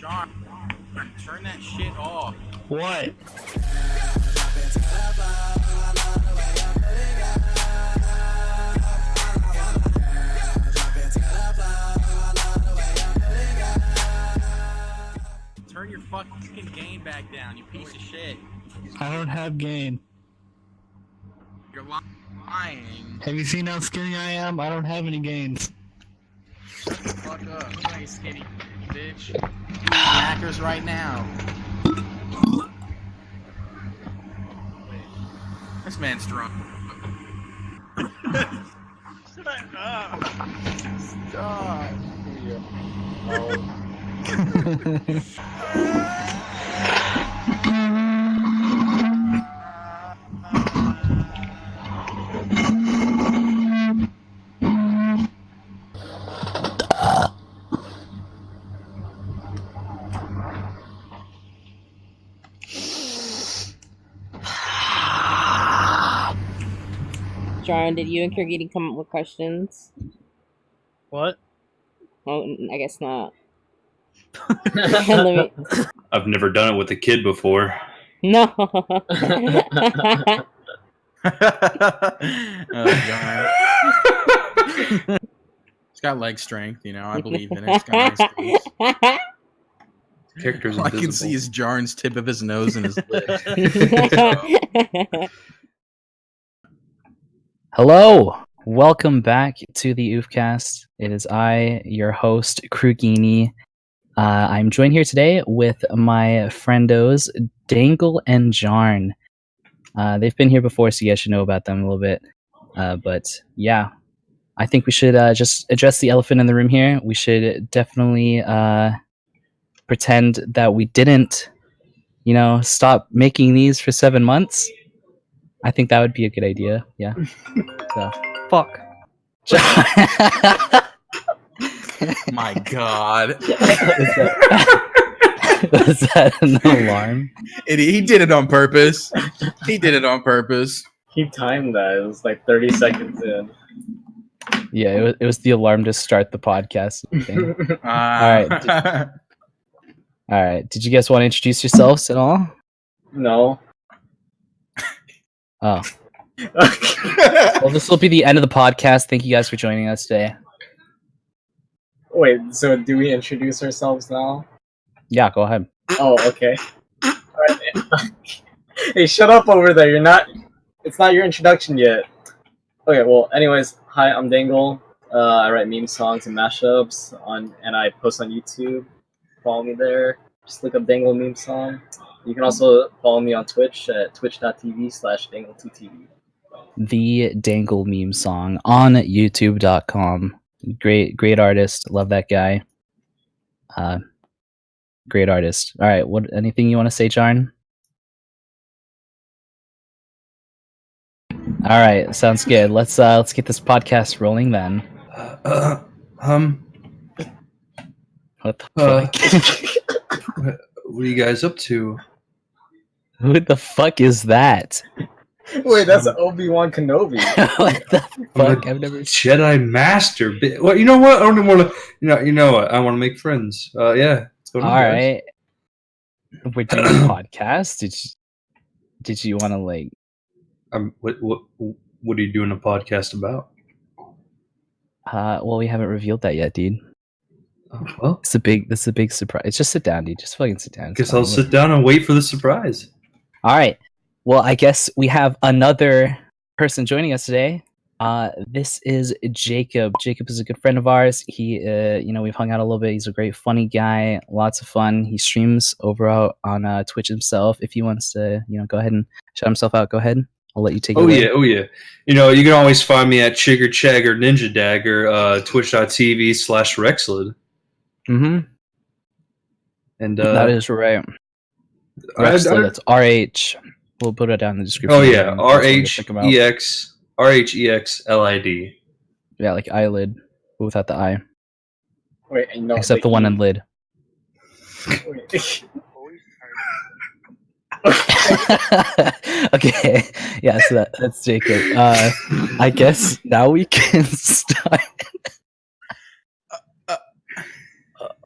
John, turn that shit off. What? Turn your fucking gain back down, you piece of shit. I don't have gain. You're lying. Have you seen how skinny I am? I don't have any gains. Shut the fuck up. You ain't skinny, bitch. Hackers right now. This man's drunk. Shut up. Stop. John, did you and Kirgiti come up with questions? What? Oh, I guess not. Let me... I've never done it with a kid before. No. Oh, God. It's got leg strength, you know. I believe in it. It's got nice teeth. Character's All I can invisible. see is Jarn's tip of his nose and his lips. Hello! Welcome back to the Oofcast. It is I, your host, Krugini. I'm joined here today with my friendos, Dangle and Jarn. They've been here before, so you guys should know about them a little bit. But yeah, I think we should just address the elephant in the room here. We should definitely pretend that we didn't, stop making these for 7 months. I think that would be a good idea. Yeah. So, fuck. My God. Was that an alarm? He did it on purpose. He did it on purpose. He timed that. It was like 30 seconds in. Yeah, it was the alarm to start the podcast thing. All right. Did you guys want to introduce yourselves at all? No. Oh. Well, this will be the end of the podcast. Thank you guys for joining us today. Wait, so do we introduce ourselves now? Yeah, go ahead. Oh, okay. Alright. Hey, shut up over there. It's not your introduction yet. Okay, well, anyways, hi, I'm Dangle. I write meme songs and mashups and I post on YouTube. Follow me there. Just look up Dangle Meme Song. You can also follow me on Twitch at twitch.tv/dangle2tv. The Dangle Meme Song on youtube.com. Great artist. Love that guy. Great artist. All right, anything you want to say, Jarn? All right, sounds good. Let's get this podcast rolling then. What the fuck? What are you guys up to? Who the fuck is that? Wait, that's Obi-Wan Kenobi. What the fuck? I've never Jedi Master. Well, you know what? I don't want to. You know what? I want to make friends. Yeah. All right. We're doing a podcast. Did you want to like? What are you doing a podcast about? Well, we haven't revealed that yet, dude. Oh, well, That's a big surprise. Just sit down, dude. Just fucking sit down. Guess I'll sit down and wait for the surprise. All right. Well, I guess we have another person joining us today. This is Jacob. Jacob is a good friend of ours. He, we've hung out a little bit. He's a great, funny guy. Lots of fun. He streams over on Twitch himself. If he wants to, go ahead and shout himself out, go ahead. I'll let you take it away. Oh yeah. You can always find me at Chigger Chagger Ninja Dagger, twitch.tv/Rhexlid. Mm-hmm. And that is right. Rhexlid, that's RH. We'll put it down in the description. Oh yeah, RHEXLID. Yeah, like eyelid, but without the eye. Wait, no. Except the one in lid. Wait. Okay, yeah, so that's Jacob. I guess now we can start.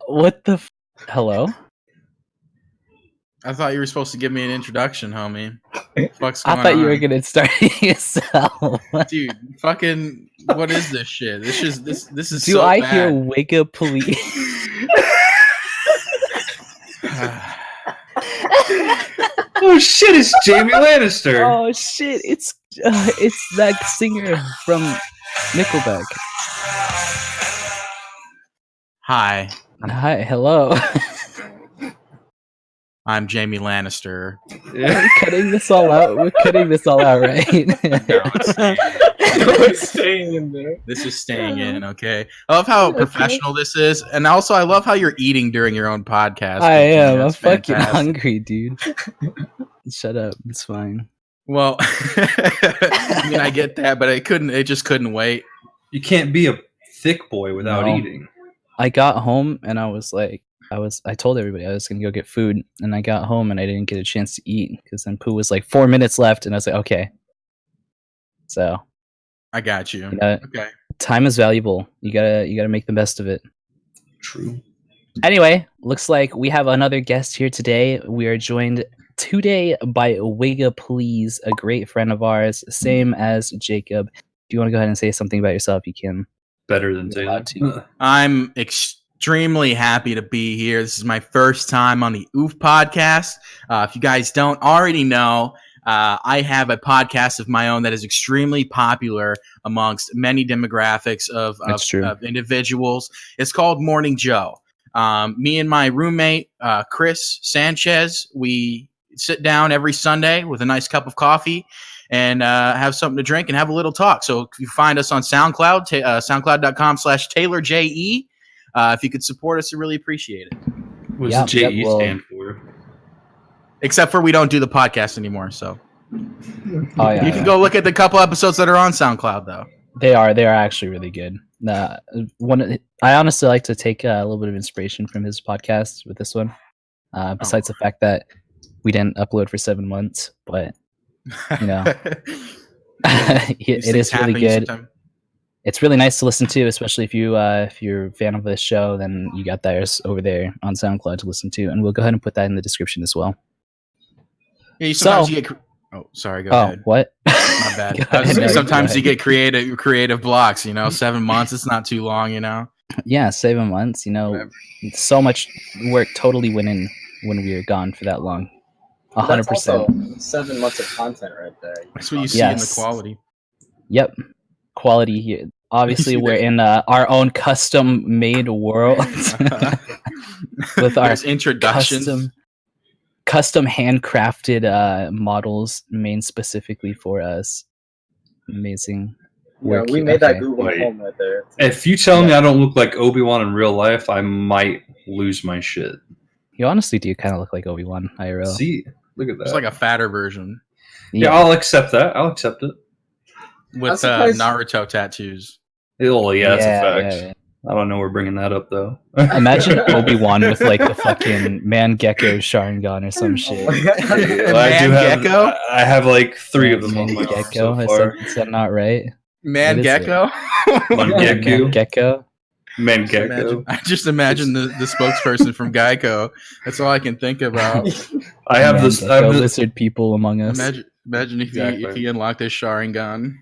What the? Hello? I thought you were supposed to give me an introduction, homie. Fuck's I going thought you were on? gonna start yourself. Dude, fucking, what is this shit? This is Do so I bad. hear WiggaPlz? Oh shit! It's Jamie Lannister. Oh shit! It's that singer from Nickelback. Hi, Hi, hello. I'm Jamie Lannister. Are we cutting this all out? We're cutting this all out, right? No, it's staying. It's staying in there. This is staying in, okay? I love how professional this is, and also I love how you're eating during your own podcast. I am. I'm That's fucking fantastic. hungry, dude. Shut up. It's fine. Well, I mean, I get that, but it just couldn't wait. You can't be a thick boy without No. eating. I got home and I was like, I told everybody I was gonna go get food, and I got home and I didn't get a chance to eat because then Pooh was like 4 minutes left, and I was like, okay. So I got you. Okay. time is valuable. You gotta make the best of it. True. Anyway, looks like we have another guest here today. We are joined today by WiggaPlz, a great friend of ours, same as Jacob. Do you want to go ahead and say something about yourself? You can. Better than You're allowed Taylor. to. I'm extremely happy to be here. This is my first time on the Oof podcast. If you guys don't already know, I have a podcast of my own that is extremely popular amongst many demographics of That's true. individuals. It's called Morning Joe. Me and my roommate, Chris Sanchez, we sit down every Sunday with a nice cup of coffee and have something to drink and have a little talk. So if you find us on SoundCloud, soundcloud.com/TaylorJE. If you could support us, I really appreciate it. What does Yep, the JE yep, well- stand for? Except for we don't do the podcast anymore. So Oh yeah, you can go look at the couple episodes that are on SoundCloud, though. They are actually really good. I honestly like to take a little bit of inspiration from his podcast with this one. Besides the fact that we didn't upload for 7 months, but you know, it is really good. It's really nice to listen to, especially if you're a fan of this show. Then you got theirs over there on SoundCloud to listen to, and we'll go ahead and put that in the description as well. Yeah, sometimes you get. Oh, sorry. Go ahead. What? My bad. Go I was ahead, saying no, sometimes go you get creative blocks. 7 months. It's not too long. Yeah, 7 months. Whatever. So much work totally went in when we were gone for that long. 100%. That's also 7 months of content right there. That's what you see in the Yes. quality. Yep, quality here. Obviously, we're in our own custom-made world with our There's introductions. custom handcrafted models made specifically for us. Amazing. Yeah, work we here. made that Okay. Google Wait. Home right there. If you tell me I don't look like Obi-Wan in real life, I might lose my shit. You honestly do kind of look like Obi-Wan IRL. See, look at that. It's like a fatter version yeah, I'll accept that. I'll accept it. with surprised- Naruto tattoos. Oh, yeah, that's a fact. yeah. I don't know we're bringing that up, though. Imagine Obi-Wan with like the fucking man gecko Sharingan or some shit. Well, I do have, Gecko? I have like 3 of them Man on my arm gecko. so far. Is that not right? Man What is it? Gecko. Man Man gecko. gecko. Man gecko. I just imagine the spokesperson from Geico. That's all I can think about. I have Man this. I gecko, have this. lizard people among us. Imagine if Exactly. he unlocked his Sharingan.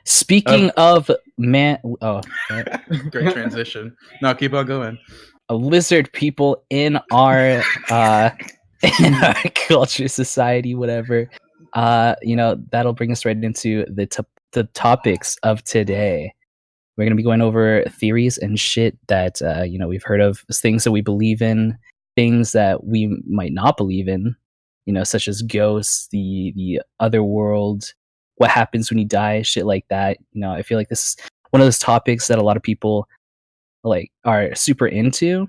Speaking of man, what? Great transition. No, keep on going. Lizard people in our in our culture, society, whatever. That'll bring us right into the topics of today. We're gonna be going over theories and shit that we've heard of, things that we believe in, things that we might not believe in, such as ghosts, the other world, what happens when you die, shit like that. I feel like this is one of those topics that a lot of people like are super into,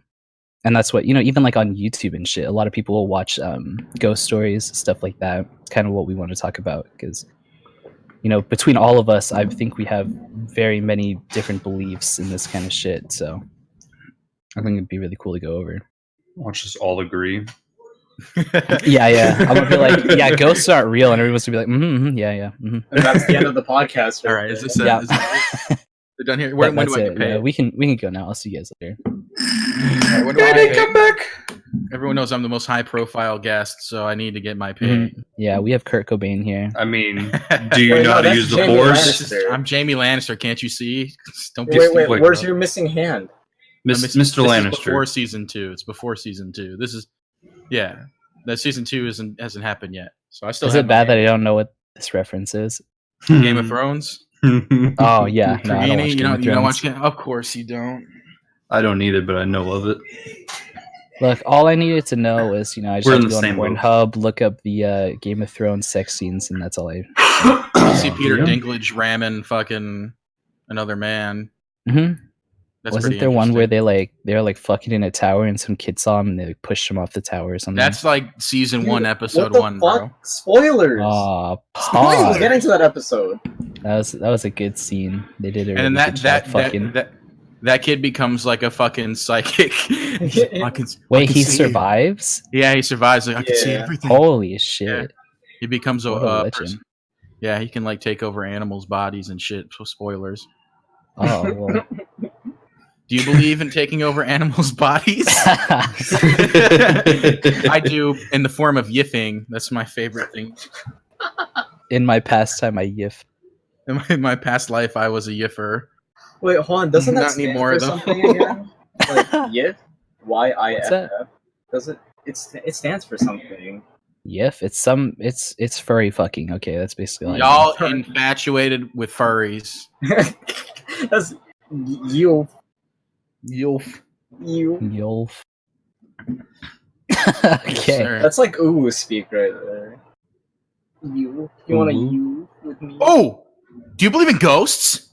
and that's what even like on YouTube and shit, a lot of people will watch ghost stories, stuff like that. It's kind of what we want to talk about because between all of us, I think we have very many different beliefs in this kind of shit. So I think it'd be really cool to go over. Watch us all agree. Yeah. I'm gonna be like, yeah, ghosts aren't real, and everyone's gonna be like, yeah. And that's the end of the podcast. All right, is this Yeah. we're done here? When do That's I it. get paid? Yeah, we can go now. I'll see you guys later. When do I get paid? Come back. Everyone knows I'm the most high-profile guest, so I need to get my pay. Yeah, we have Kurt Cobain here. I mean, do you Wait, know no, how to that's use the Jamie Force? Lannister. I'm Jamie Lannister. Can't you see? Don't be Wait, stupid, where's bro. your missing hand? Mr. This is Lannister. before season 2. It's before season 2. This is, yeah. That season 2 hasn't happened yet. So I still. Is have it bad my that I don't know what this reference is? Game of Thrones? Oh yeah, no, I don't watch Krugini, Game of you don't Thrones. watch Game. Of course you don't. I don't either, but I know of it. Look, all I needed to know was, I just We're had in to the go on same boat. Pornhub, look up the Game of Thrones sex scenes, and that's all I. You see Peter Yeah. Dinklage ramming fucking another man. hmm That's Wasn't pretty there one where interesting. they were like fucking in a tower and some kid saw him and they like, pushed him off the tower or something? That's like season Dude, 1, episode what the 1, fuck? bro. Spoilers. Aw, Spoilers. pause. Get into that episode. That was a good scene. They did it. And then that kid becomes like a fucking psychic. I can Wait, he see it. survives? Yeah, he survives. Like, I can see Yeah. everything. Holy shit! He becomes a What a legend. person. Yeah, he can like take over animals' bodies and shit. So spoilers. Oh well. Do you believe in taking over animals' bodies? I do, in the form of yiffing. That's my favorite thing. In my pastime, I yiff. In my past life, I was a yiffer. Wait, hold on. Doesn't that Not stand anymore, for though. something again? Like YIF? What's that? YIFF? Does it? It stands for something. Yiff. It's furry fucking. Okay, that's basically all I know. Y'all infatuated with furries. That's you. Yilf. You. Yolf. Yes, Okay. sir. That's like ooh speak right there. You want to Ooh. you with me? Oh, do you believe in ghosts?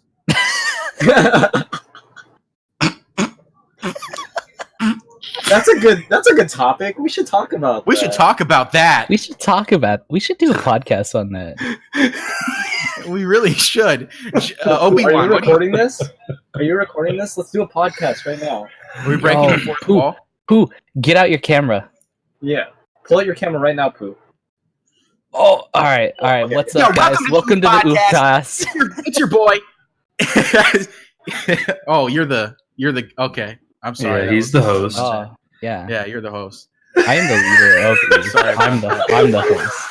That's a good topic. We should talk about. We that. should talk about that. We should do a podcast on that. We really should. Are Obi-Wan, you what do you- recording this? Are you recording this? Let's do a podcast right now. Are we breaking Yo, the fourth Pooh, wall? Pooh, get out your camera. Yeah. Pull out your camera right now, Pooh. Oh, all right. Okay. What's Yo, up, guys? welcome to Welcome to the the podcast. Oofcast. It's your boy. Oh, you're the. Okay. I'm sorry. Yeah, that he's was- the host. Oh, yeah. Yeah, you're the host. I am the leader of you. Sorry. I'm the host.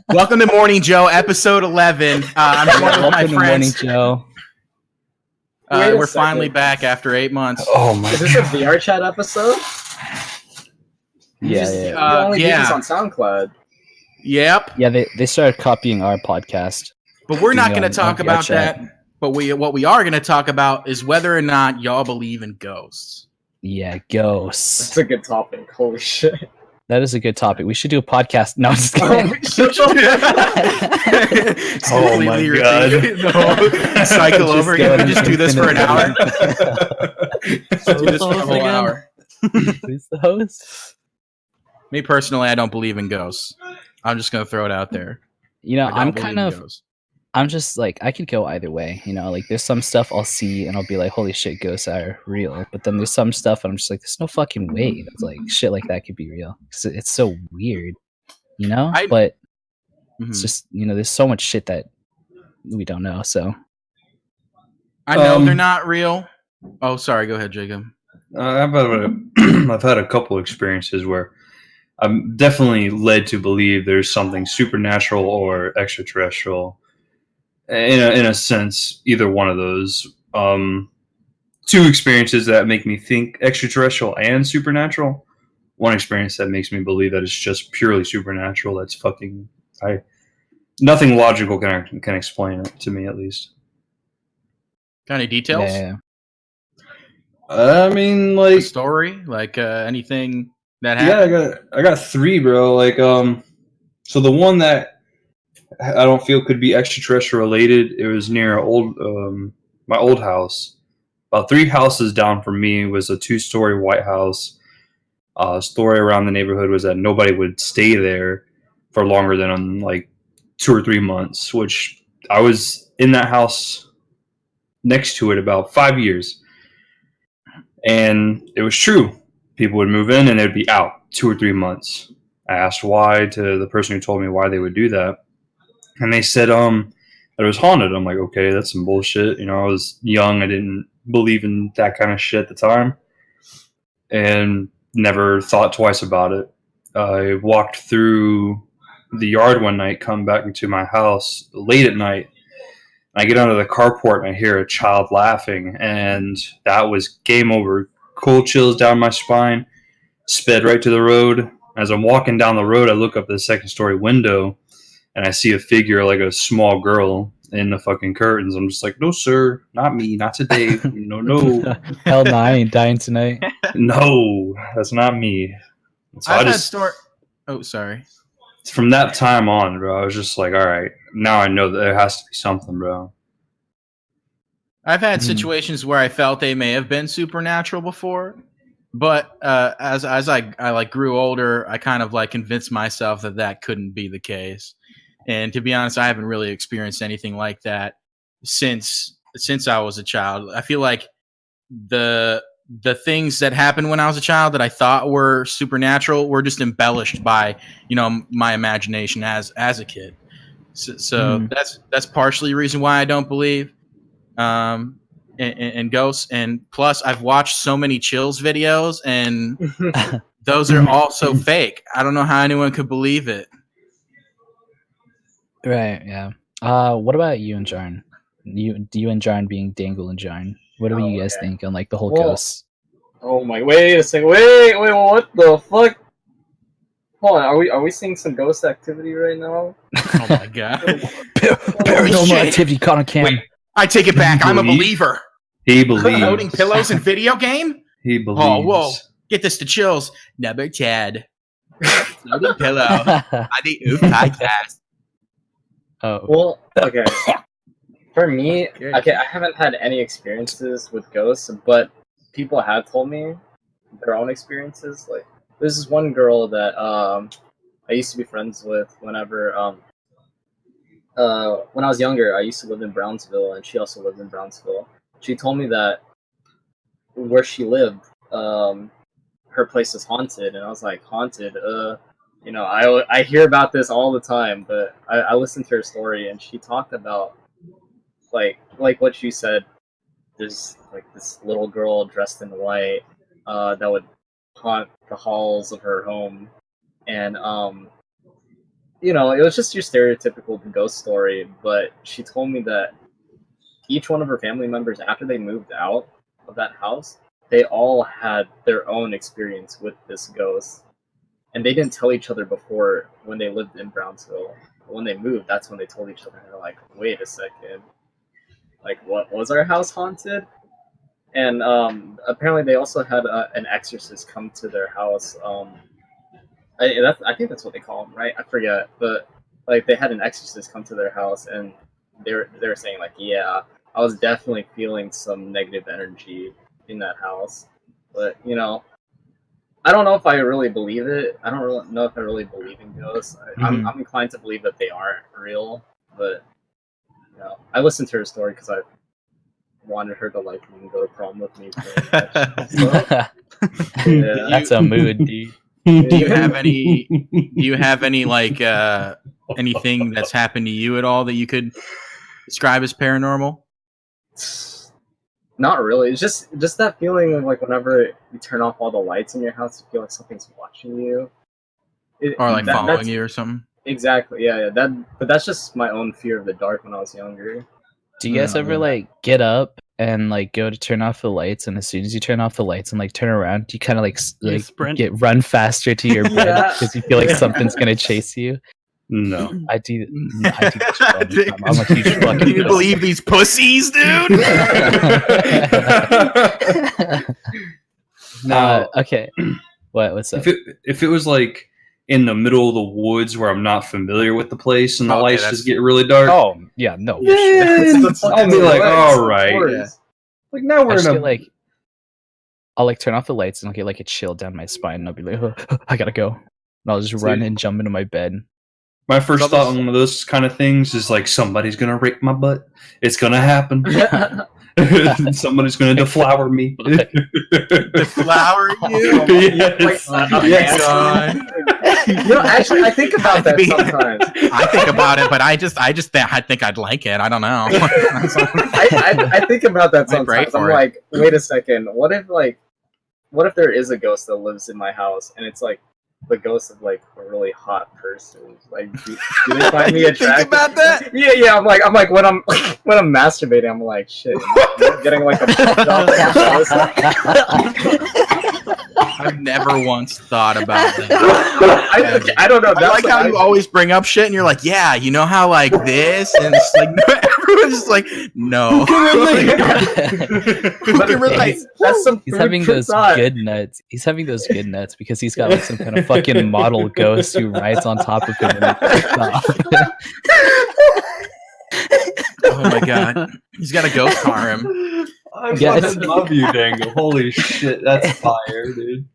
Welcome to Morning Joe, episode 11. I'm joined with my Welcome to Morning friends. Joe. Wait a We're second. finally back after 8 months. Oh my Is this a VR chat episode? Yeah, You yeah. only do yeah. this on SoundCloud. Yep. Yeah, they started copying our podcast. But we're not Doing going to on talk VR about chat. that. But what we are going to talk about is whether or not y'all believe in ghosts. Yeah, ghosts. That's a good topic. Holy shit. That is a good topic. We should do a podcast. No, I'm just Oh, kidding. Oh my Completely God. the whole cycle Just over again. go We just do this for an hour. infinite. Do this for a whole Again? hour. Who's the host? Me personally, I don't believe in ghosts. I'm just going to throw it out there. You know, I don't I'm believe kind in of, ghosts. I'm just like, I could go either way. You know, like there's some stuff I'll see and I'll be like, holy shit, ghosts are real. But then there's some stuff and I'm just like, there's no fucking way that like shit like that could be real. 'Cause it's so weird, you know? But it's Mhm. just, you know, there's so much shit that we don't know. So I know they're Um, not real. Oh, sorry. Go ahead, Jacob. I've had a couple experiences where I'm definitely led to believe there's something supernatural or extraterrestrial. In a sense, either one of those. Two experiences that make me think extraterrestrial and supernatural. One experience that makes me believe that it's just purely supernatural. That's fucking nothing logical can explain it to me, at least. Got any details? yeah. I mean, The like, story? Like anything that yeah, happened? I got three, bro. Like, so the one that I don't feel could be extraterrestrial related. It was near my old house. About 3 houses down from me was a 2-story white house. Story around the neighborhood was that nobody would stay there for longer than like 2 or 3 months. Which I was in that house next to it about 5 years, and it was true. People would move in and they'd be out 2 or 3 months. I asked why to the person who told me why they would do that, and they said that it was haunted. I'm like, okay, that's some bullshit. You know, I was young. I didn't believe in that kind of shit at the time. and never thought twice about it. I walked through the yard one night, come back into my house late at night. I get out of the carport and I hear a child laughing, and that was game over. Cold chills down my spine, sped right to the road. As I'm walking down the road, I look up the second story window and I see a figure like a small girl in the fucking curtains. I'm just like, no, sir, not me, not today. No. Hell no, I ain't dying tonight. No, that's not me. So I've had story. Oh, sorry. From that time on, bro, I was just like, all right, now I know that there has to be something, bro. I've had situations where I felt they may have been supernatural before, but as I like grew older, I kind of like convinced myself that couldn't be the case. And to be honest, I haven't really experienced anything like that since I was a child. I feel like the things that happened when I was a child that I thought were supernatural were just embellished by, my imagination as a kid. So that's partially the reason why I don't believe in ghosts. And plus, I've watched so many chills videos, and those are all so fake. I don't know how anyone could believe it. Right, yeah. What about you and Jarn? You and Jarn being Dangle and Jarn. What do you guys think on like the whole ghosts? Oh my! Wait a second! Wait! What the fuck? Hold on! Are we seeing some ghost activity right now? Oh my god! Paranormal activity caught on cam. Wait, I take it back. I'm a believer. He believes. Loading pillows in video game? He believes. Oh, whoa! Get this to chills. Number Chad. Loading pillow. I the Oofcast. Oh. Well, okay. For me, okay, I haven't had any experiences with ghosts, but people have told me their own experiences. Like, there's this one girl that I used to be friends with whenever when I was younger. I used to live in Brownsville, and she also lived in Brownsville. She told me that where she lived, her place is haunted, and I was like, haunted? I hear about this all the time, but I listened to her story, and she talked about like what you said. There's like this little girl dressed in white that would haunt the halls of her home, and it was just your stereotypical ghost story. But she told me that each one of her family members, after they moved out of that house, they all had their own experience with this ghost, and they didn't tell each other before when they lived in Brownsville. But when they moved, that's when they told each other. They're like, wait a second. Like, what, was our house haunted? And apparently they also had an exorcist come to their house. I think that's what they call them, right? I forget. But like, they had an exorcist come to their house, and they were saying like, yeah, I was definitely feeling some negative energy in that house. But I don't know if I really believe it. I don't really know if I really believe in ghosts. I'm inclined to believe that they aren't real, but I listened to her story because I wanted her to like me and go to prom with me. Yeah. That's a mood, dude. Do you have any like anything that's happened to you at all that you could describe as paranormal? Not really. It's just that feeling of like whenever you turn off all the lights in your house, you feel like something's watching you, or like following you or something. Exactly. Yeah. But that's just my own fear of the dark when I was younger. Do you guys ever like get up and like go to turn off the lights, and as soon as you turn off the lights and like turn around, you kind of like run faster to your bed because you feel like something's gonna chase you? No, I do. I do that all the time. I'm a huge fucking. Can you believe these pussies, dude? No. Okay. What's up? If it was like in the middle of the woods where I'm not familiar with the place and the lights just get really dark. Oh yeah, no. Yeah, I'll be like, all right. Yeah. Like now we're in a like. I'll like turn off the lights and I'll get like a chill down my spine, and I'll be like, oh, I gotta go. And I'll just run and jump into my bed. My first thought on one of those kind of things is like, somebody's gonna rape my butt. It's gonna happen. Somebody's gonna deflower me. Deflower you? Yes. Yes. God. Actually, I think about that sometimes. I think about it, but I think I'd like it. I don't know. I think about that sometimes. I'm like, wait a second. What if like what if there is a ghost that lives in my house, and it's like the ghost of like a really hot person? Like, do they find me You attractive? think about that? Yeah. I'm like when I'm masturbating, I'm like, shit, I'm getting like a I've never once thought about that. I don't know. I That's like how you always bring up shit and you're like, yeah, you know how like this, and it's like everyone's just like, no. That's some He's having food for those thought. good nuts. He's having those good nuts because he's got like some kind of fucking model ghost who rides on top of him. And Oh my god, he's got a ghost car him. I Yeah, fucking love you, Dangle. Holy shit, that's fire, dude.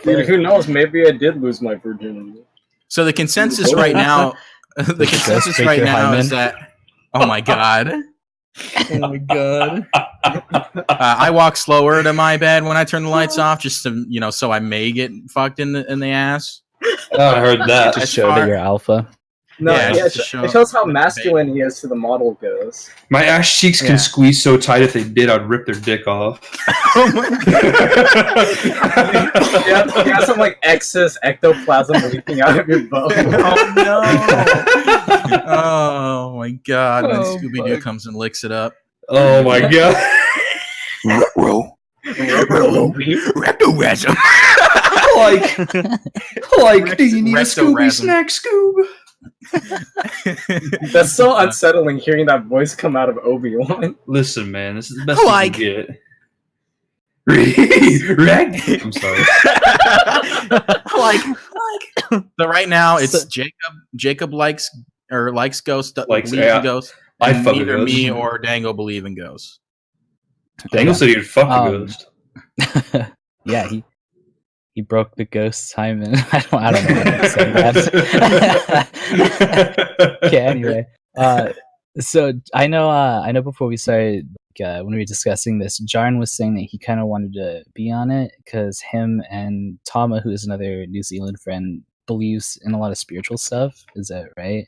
Dude, who knows? Maybe I did lose my virginity. So the consensus right now, the consensus break right your now is hymen? that. Oh my god. Oh my god. I walk slower to my bed when I turn the lights off, just to so I may get fucked in the ass. Oh, I heard that. to As show far- that you're alpha. No, Yeah, yeah, just to show- it shows how masculine he is to the model ghost. My ass cheeks can Yeah. squeeze so tight if they did, I'd rip their dick off. Oh my god. You have some like excess ectoplasm leaking out of your bone. Oh no. Oh my god. When Oh, Scooby Doo fuck. comes and licks it up. Oh my god. Rectorasm. like, do you need a Scooby Rectorasm. snack, Scoob? That's so unsettling hearing that voice come out of Obi-Wan. Listen, man, this is the best Like- you can get. I'm sorry. like. So right now it's So- Jacob. Jacob likes ghosts. Likes- believes yeah. in ghosts. I And fuck with neither ghosts. me or Dango believe in ghosts. Dangle said he'd fuck the Um, ghost. Yeah, he broke the ghost's hymen. I don't know how to say that. Okay, anyway. So I know before we started, when we were discussing this, Jarn was saying that he kind of wanted to be on it because him and Tama, who is another New Zealand friend, believes in a lot of spiritual stuff. Is that right?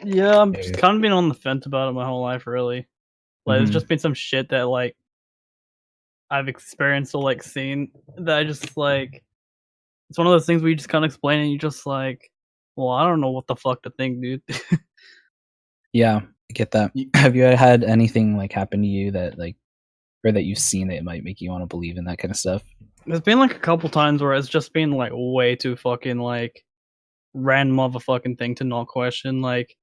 Yeah, I'm Yeah. just kind of been on the fence about it my whole life, really. Like, Mhm. it's just been some shit that, like, I've experienced or, like, seen that I just, like... It's one of those things where you just can't explain it, and you just, like... Well, I don't know what the fuck to think, dude. Yeah, I get that. Have you had anything like happen to you that like, or that you've seen that might make you want to believe in that kind of stuff? There's been, like, a couple times where it's just been, like, way too fucking, like... random motherfucking thing to not question. Like,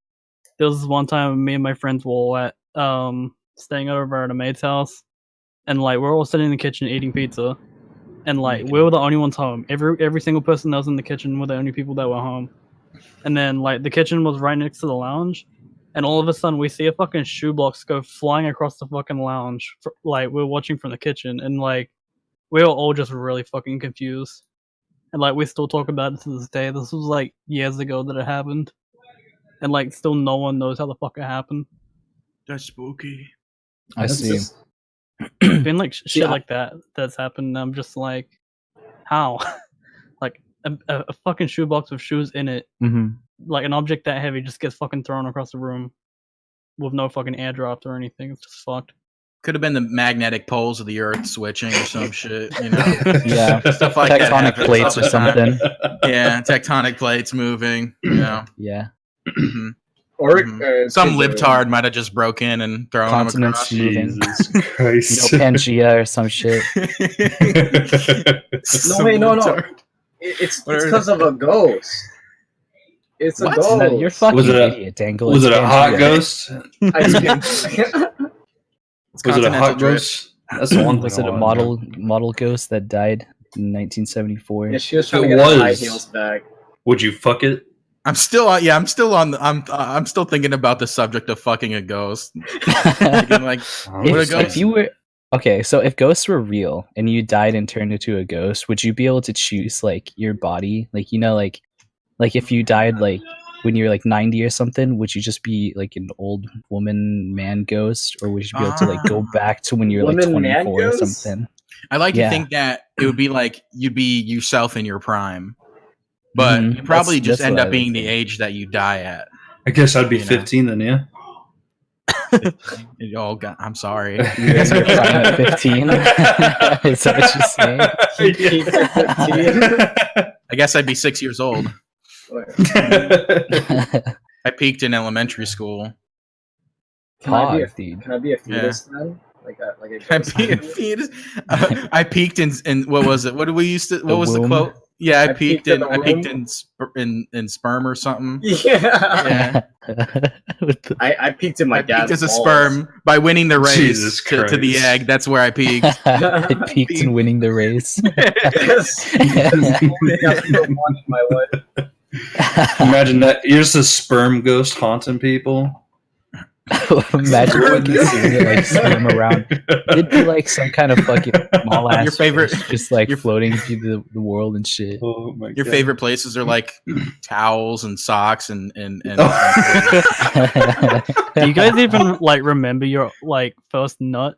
there was this one time me and my friends were at staying over at a mate's house, and like we're all sitting in the kitchen eating pizza, and like we were the only ones home. Every single person that was in the kitchen were the only people that were home. And then like the kitchen was right next to the lounge, and all of a sudden we see a fucking shoebox go flying across the fucking lounge. Like we're watching from the kitchen, and like we were all just really fucking confused. And like we still talk about it to this day. This was like years ago that it happened, and like still no one knows how the fuck it happened. That's spooky. I That's see. just- It's been like shit Yeah. like that's happened. And I'm just like, how? Like a fucking shoebox with shoes in it, hmm like an object that heavy, just gets fucking thrown across the room with no fucking airdrops or anything. It's just fucked. Could have been the magnetic poles of the Earth switching or some shit. Yeah, Stuff like that tectonic happens plates all or the time. something. Yeah, tectonic plates moving. Yeah, Mhm. Or Some could, libtard might have just broke in and thrown them continents across. moving. Jesus You Christ. know, Pangea or some shit. No, wait, no. It's because of a ghost. It's a What? ghost. No, you're fucking Was it a- idiot, Dangle. Was It's it a hot Pangea. ghost? It's Was it a continental hot drift. ghost? That's the one thing. Was I it a wanna know. model ghost that died in 1974? Yeah, she was If trying to it get her high was- heels back. Would you fuck it? I'm still I'm still thinking about the subject of fucking a ghost. Thinking, like, what a if, ghost. if you were okay, so if ghosts were real and you died and turned into a ghost, would you be able to choose like your body? Like like if you died like when you're like 90 or something, would you just be like an old woman man ghost, or would you be able to like go Ah. back to when you're like Woman man 24 or ghost? something? I like Yeah. to think that it would be like you'd be yourself in your prime, but Mhm. you probably That's- just that's end what up I being would the think. age that you die at. I guess I'd be You know. 15 then, yeah. Oh God, I'm sorry. You guys are fine at 15. Is that what you're saying? I guess I'd be 6 years old. I peaked in elementary school. Can I Pog, dude. Can I be a fetus then? Like a I ghost peaked, fetus? I peaked in what was it? What did we used to? What The was the womb. quote? Yeah, I peaked peaked in in. the I peaked womb. in sperm or something. Yeah. Yeah, I peaked in my I dad's peaked as a balls. sperm by winning the race Jesus to the Christ. egg. That's where I peaked. I peaked in winning the race. Yes. That's the only thing I've ever wanted in my life. Imagine that. You're just a sperm ghost haunting people. Imagine fucking seeing it like swim around. It'd be like some kind of fucking small ass Your favorite- fish just like your- floating through the world and shit. Oh my Your God. favorite places are like towels and socks and Do you guys even like remember your like first nut?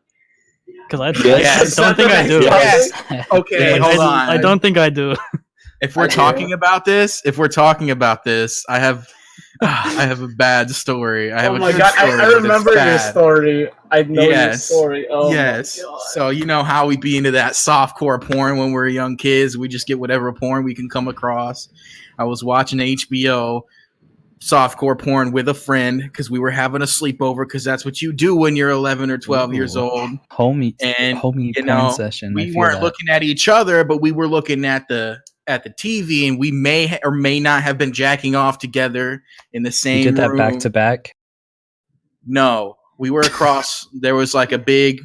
Because I Yes. don't think I do. Yes. Okay, Like, hold I on. don't think I do. If we're talking about this, I have a bad story. I have Oh a my good god, story, I but it's remember your bad. story. I know your Yes. story. Oh Yes. my god. So you know how we be into that softcore porn when we're young kids. We just get whatever porn we can come across. I was watching HBO softcore porn with a friend because we were having a sleepover because that's what you do when you're 11 or 12 years Ooh. old. Homie And, homie you porn know, session. I We feel weren't that. looking at each other, but we were looking at the TV, and we may or may not have been jacking off together in the same You did that room. back to back. No, we were across. There was like a big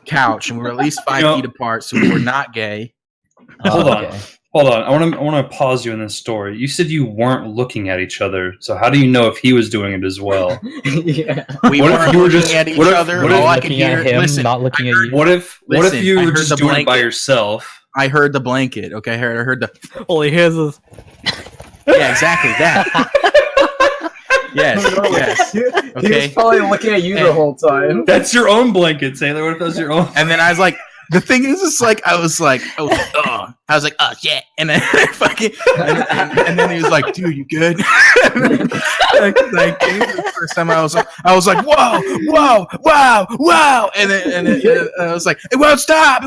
couch, and we were at least 5 You know- feet apart, so we were not gay. Hold on. Okay. Hold on. I want to pause you in this story. You said you weren't looking at each other. So how do you know if he was doing it as well? Yeah. We What if weren't you were looking just- at each what if- other. what if All I could looking hear. at him, Listen, not looking at you. What if Listen, you I were heard just the doing it by blanket. yourself? I heard the blanket. Okay, I heard the. All he hears is Yeah, exactly that. Yes, yes. He Okay. was probably looking at you the whole time. That's your own blanket, Taylor. What if that was your own? And then I was like, the thing is, it's like I was like, oh, shit, and then and then he was like, dude, you good? like the first time I was like, whoa, wow, and then I was like, it won't stop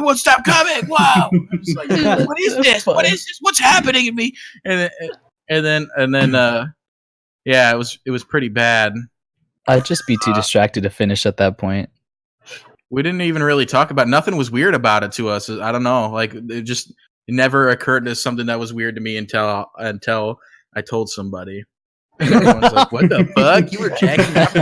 coming, wow. I was like, what is this? What's happening to me? And then, yeah, it was pretty bad. I'd just be too distracted to finish at that point. We didn't even really talk about. Nothing was weird about it to us. I don't know. Like it never occurred as something that was weird to me until I told somebody. Everyone's like, "What the fuck? You were jacking off?"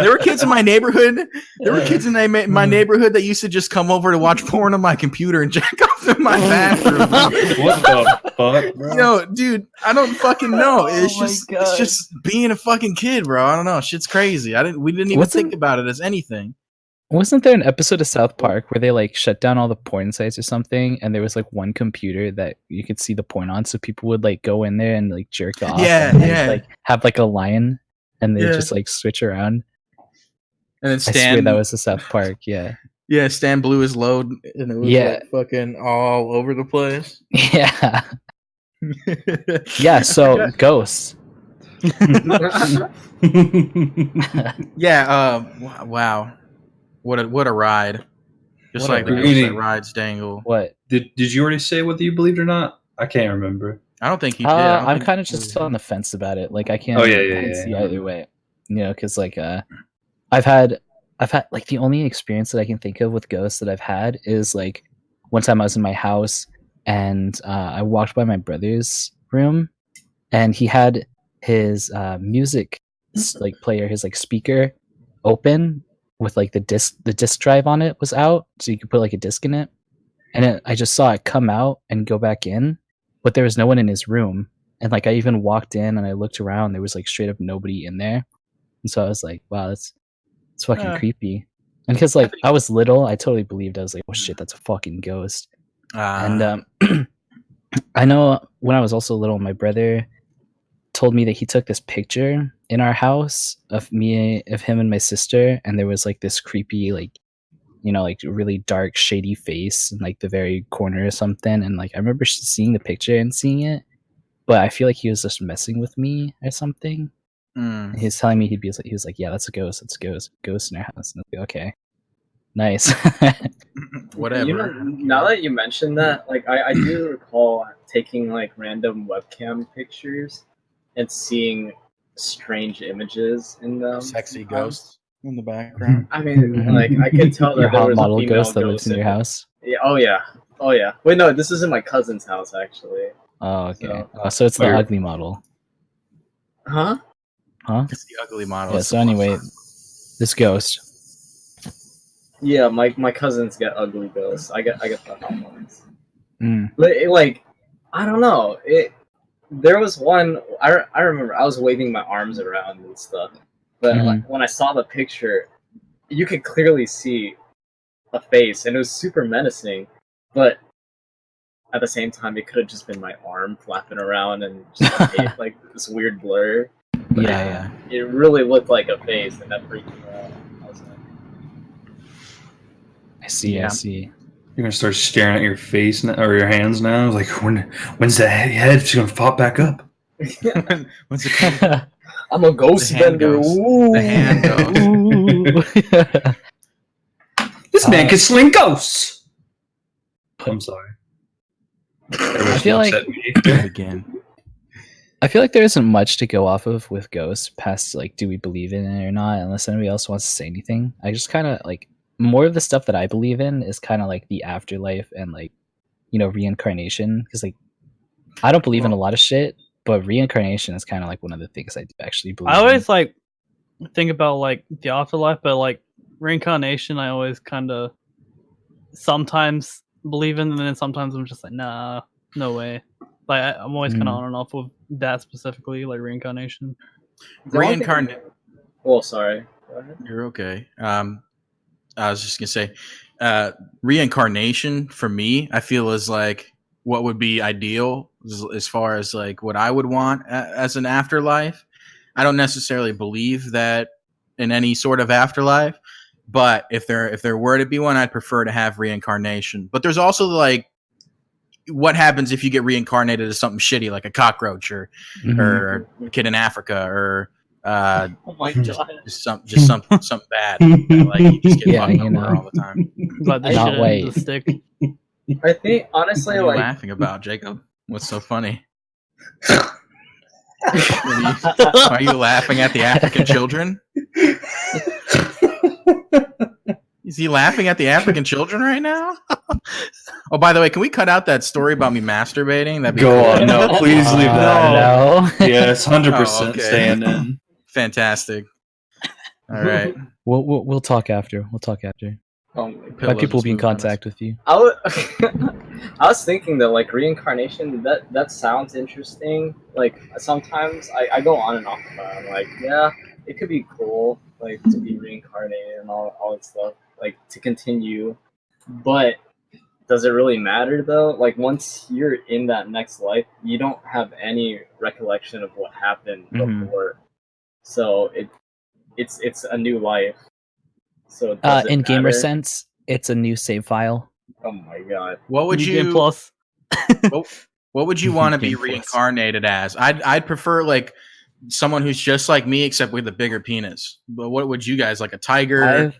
There were kids in my neighborhood. There were kids in my neighborhood that used to just come over to watch porn on my computer and jack off in my bathroom. What the fuck, bro? Yo, dude, I don't fucking know. It's Oh my just God. it's just being a fucking kid, bro. I don't know. Shit's crazy. We didn't even Wasn't- think about it as anything. Wasn't there an episode of South Park where they like shut down all the porn sites or something, and there was like one computer that you could see the porn on, so people would like go in there and like jerk off, Yeah, and they'd, yeah. like have like a line, and they Yeah. just like switch around. And then I swear Stan, that was the South Park. Yeah, yeah, Stan blew his load, and it was Yeah. like fucking all over the place. yeah, yeah. So ghosts. Yeah. Wow. What a ride. Just What a like the ride. ghost that rides Dangle. What? Did you already say whether you believed or not? I can't remember. I don't think he did. I don't I'm think kind of he just was- on the fence about it. Like I can't. Oh, yeah, I can't yeah, see yeah. either way. You know, because like I've had like the only experience that I can think of with ghosts that I've had is like one time I was in my house and I walked by my brother's room and he had his music like player, his like speaker open with like the disc drive on it was out, so you could put like a disc in it. And I just saw it come out and go back in, but there was no one in his room. And like I even walked in and I looked around, there was like straight up nobody in there. And so I was like, wow, it's fucking Yeah. creepy. And because like I was little, I totally believed. I was like, oh shit, that's a fucking ghost. And I know when I was also little, my brother told me that he took this picture in our house of him and my sister, and there was like this creepy, like, you know, like really dark, shady face in like the very corner or something. And like I remember seeing the picture and seeing it, but I feel like he was just messing with me or something. He was telling me he was like, yeah, that's a ghost. That's a ghost in our house. And I was like, okay, nice. Whatever. You know, now that you mentioned that, like I do recall taking like random webcam pictures and seeing strange images in them. Sexy ghosts in the background. I mean, like I could tell that Your there hot was model a female ghost that lives in your it. house. Yeah, oh yeah. Wait, no, this is in my cousin's house actually. Oh, okay. So- So it's the Or- ugly model, Huh? huh? It's the ugly model. Yeah. It's So the plus anyway, sign. this ghost. Yeah, my cousins get ugly ghosts. I get the hot ones. Mm. But like, I don't know. There was one. I remember I was waving my arms around and stuff. But like, when I saw the picture, you could clearly see a face, and it was super menacing. But at the same time, it could have just been my arm flapping around and just like this weird blur. But Yeah. it really looked like a face, and that freaked me out. I was like, I see. Yeah. I see. You're gonna start staring at your face now, or your hands now. Like when's the head just gonna pop back up? What's it called? I'm a ghost The hand bender. ghost. Ooh. The hand ghost. Ooh. This man can sling ghosts. I'm sorry. I feel like Again. I feel like there isn't much to go off of with ghosts past like, do we believe in it or not? Unless anybody else wants to say anything. I just kind of like more of the stuff that I believe in is kind of like the afterlife and like, you know, reincarnation. Because like, I don't believe in a lot of shit, but reincarnation is kind of like one of the things I do actually believe. I in. always like think about like the afterlife, but like reincarnation, I always kind of sometimes believe in, and then sometimes I'm just like, nah, no way. Like I'm always kind of on and off with that specifically, like reincarnation. Reincarnate. Oh, sorry. Go ahead. You're okay. I was just gonna say, reincarnation for me, I feel is like what would be ideal as far as like what I would want as an afterlife. I don't necessarily believe that in any sort of afterlife, but if there were to be one, I'd prefer to have reincarnation. But there's also like, what happens if you get reincarnated as something shitty like a cockroach or a kid in Africa or Oh my god. just something bad. Like you just get Yeah, fucked you over know. all the time. Like the Not shit wait. in the stick. I think honestly, What are you like laughing about, Jacob? What's so funny? Are you laughing at the African children? Is he laughing at the African children right now? Oh, by the way, can we cut out that story about me masturbating? That'd be Go cool. on, no, please leave that. No. Yes, 100% Oh, okay. staying in. Fantastic. All right. We'll talk after. We'll talk after. oh my My Pillow people will just be in moved on us. contact with you. I was thinking that like reincarnation, that sounds interesting. Like sometimes I go on and off about it. I'm like, yeah, it could be cool, like to be reincarnated and all that stuff, like to continue. But does it really matter though? Like once you're in that next life, you don't have any recollection of what happened Mhm. before. So it's a new life. So does it In gamer matter? sense, it's a new save file. Oh my god. What would New Game you Plus. what would you want to be Game Plus. reincarnated as? I'd prefer like someone who's just like me except with a bigger penis. But what would you guys like, a tiger? A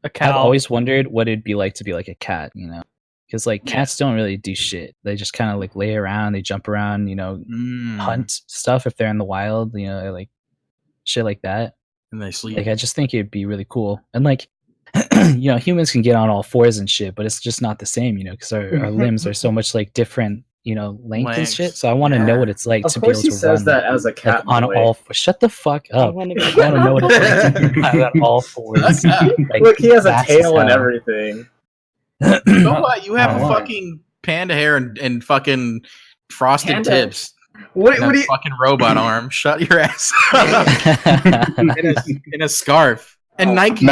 I've cow. always wondered what it'd be like to be like a cat, you know? Because like cats don't really do shit. They just kind of like lay around, they jump around, you know, hunt stuff if they're in the wild, you know, like shit like that. And they sleep. Like I just think it'd be really cool. And like, you know, humans can get on all fours and shit, but it's just not the same, you know, because our limbs are so much like different, you know, length and Lengths. shit. So I want to know what it's like Of to be able course he to says run that as a like, cat on boy. all. Shut the fuck I up! want I to want be. to know what it's like to drive on all fours. Like, Look, he has a fast as tail and hell. everything. You know what? You have Oh. fucking panda hair and fucking frosted Panda? tips. What And a do you? fucking robot arm. Shut your ass up. in a scarf. And Oh. Nike.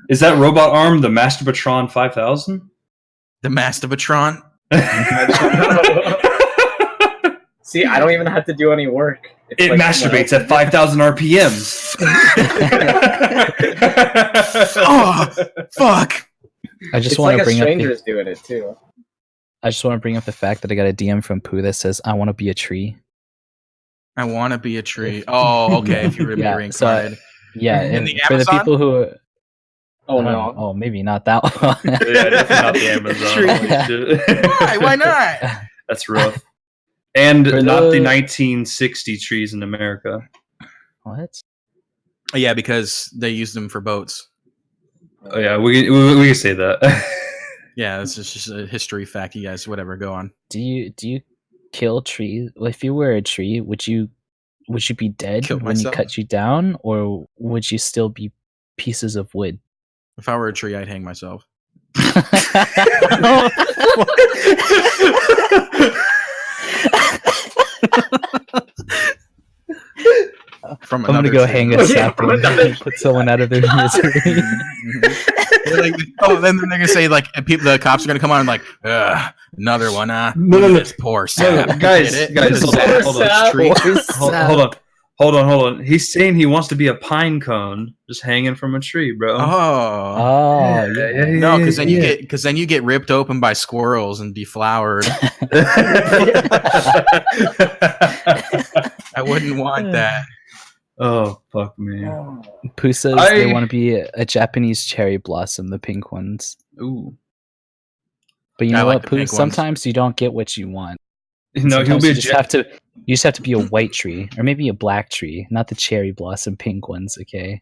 Is that robot arm the Masturbatron 5000? The Masturbatron. See, I don't even have to do any work. It's It like masturbates at 5,000 RPMs. Oh, fuck. I just It's want like to a bring up. stranger's doing it too. I just want to bring up the fact that I got a DM from Pooh that says, "I want to be a tree." I want to be a tree. Oh, okay. If you were to be Yeah, reincarnated. Yeah, In and the for the Amazon? people who Oh I don't no. know, oh, maybe not that one. Yeah, definitely not the Amazon. Tree. Holy shit. Why? Why not? That's rough. And For not the the- 1960 trees in America. What? Yeah, because they used them for boats. Oh yeah, we can say that. Yeah, this is just a history fact. You guys, whatever, go on. Do you kill trees? Well, if you were a tree, would you be dead Kill when you myself? cut you down, or would you still be pieces of wood? If I were a tree, I'd hang myself. From I'm gonna another go tree. hang a sapling and put someone out of their misery. They're like, oh, then they're gonna say like, and the cops are gonna come on and like, another one, No, look no, at no. this poor No, sap. guys, Get it? guys, This hold on, sap. hold on. Sap. Tree. Hold on. He's saying he wants to be a pine cone, just hanging from a tree, bro. Oh. Oh, Yeah, yeah. yeah, No, because yeah. then you get ripped open by squirrels and deflowered. I wouldn't want that. Oh fuck me. Pooh says they want to be a Japanese cherry blossom, the pink ones. Ooh. But you I know like what, the Pooh? pink ones. Sometimes you don't get what you want. No, he'll Sometimes be you a just have to be a white tree, or maybe a black tree, not the cherry blossom pink ones. Okay.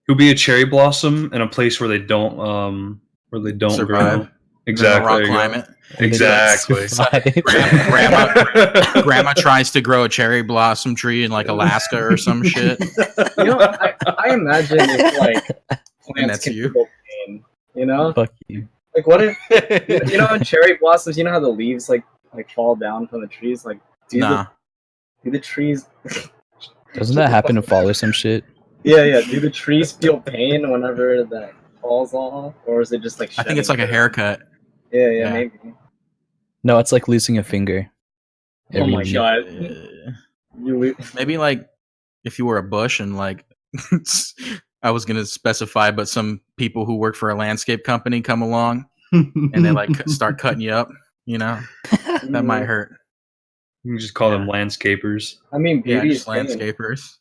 he'll be a cherry blossom in a place where they don't Survive. grow. Exactly. In the wrong there you go. climate. Exactly. Grandma tries to grow a cherry blossom tree in like Alaska or some shit. You know, I imagine if like plants that's can you. feel pain. You know, Fuck you. like what if you know in cherry blossoms? You know how the leaves like fall down from the trees? Like Nah. do the trees? Doesn't that happen to fall or some shit? Yeah. Do the trees feel pain whenever that falls off, or is it just like? I think it's like a shedding? haircut. Yeah, maybe. No, it's like losing a finger. Oh my year. god. Uh, You maybe like if you were a bush and like I was gonna specify, but some people who work for a landscape company come along and they like start cutting you up. You know, that might hurt. You can just call them landscapers. I mean, Yeah, beauty just is pain. landscapers.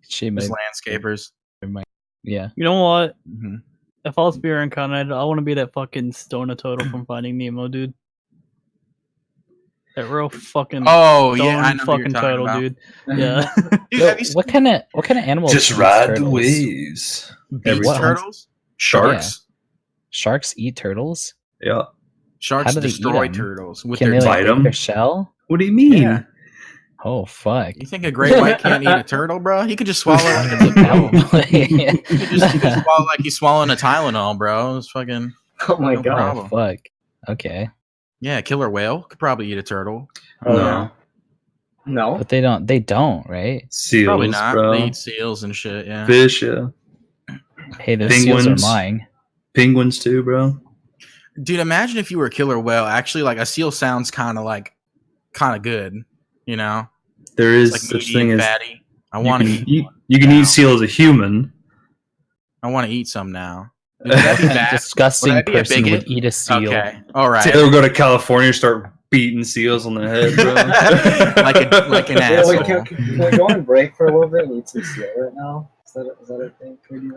Shit, Just man. landscapers. Yeah. You know what? Mhm. If I was to be reincarnated, I want to be that fucking stoner turtle from Finding Nemo, dude. That real fucking Oh yeah, stone I know who you're fucking talking turtle, about. dude. Yeah. Dude, Yo, have you seen what kind of animal? Just eats ride the turtles? waves. beach What? turtles? Sharks. Sharks eat turtles. Yeah. Sharks How do they eat destroy 'em? turtles with Can their they like bite teeth. eat 'em? their shell? What do you mean? Yeah. Oh fuck! You think a great white can't eat a turtle, bro? He could just swallow like it's a pill. Probably. He could just swallow like he's swallowing a Tylenol, bro. It's fucking Oh my no god. problem. Oh fuck! Okay, Yeah, killer whale could probably eat a turtle. Oh, No. yeah. No. but they don't, right? Seals, Probably not. bro. They eat seals and shit. Yeah. Fish, yeah. Hey, those seals are Penguins. mine. Penguins too, bro. Dude, imagine if you were a killer whale. Actually, like a seal sounds kind of good. You know, There is it's like such meaty thing and as fatty. I want to eat. you can now. eat seal as a human. I want to eat some now. Would that be bad? Disgusting Would I be a person bigot? would eat a seal. Okay. All right. Taylor go to California and start beating seals on the head, bro. like an Yeah, asshole. wait, can we go on break for a little bit and eat some seal right now? Is that a thing? Can we do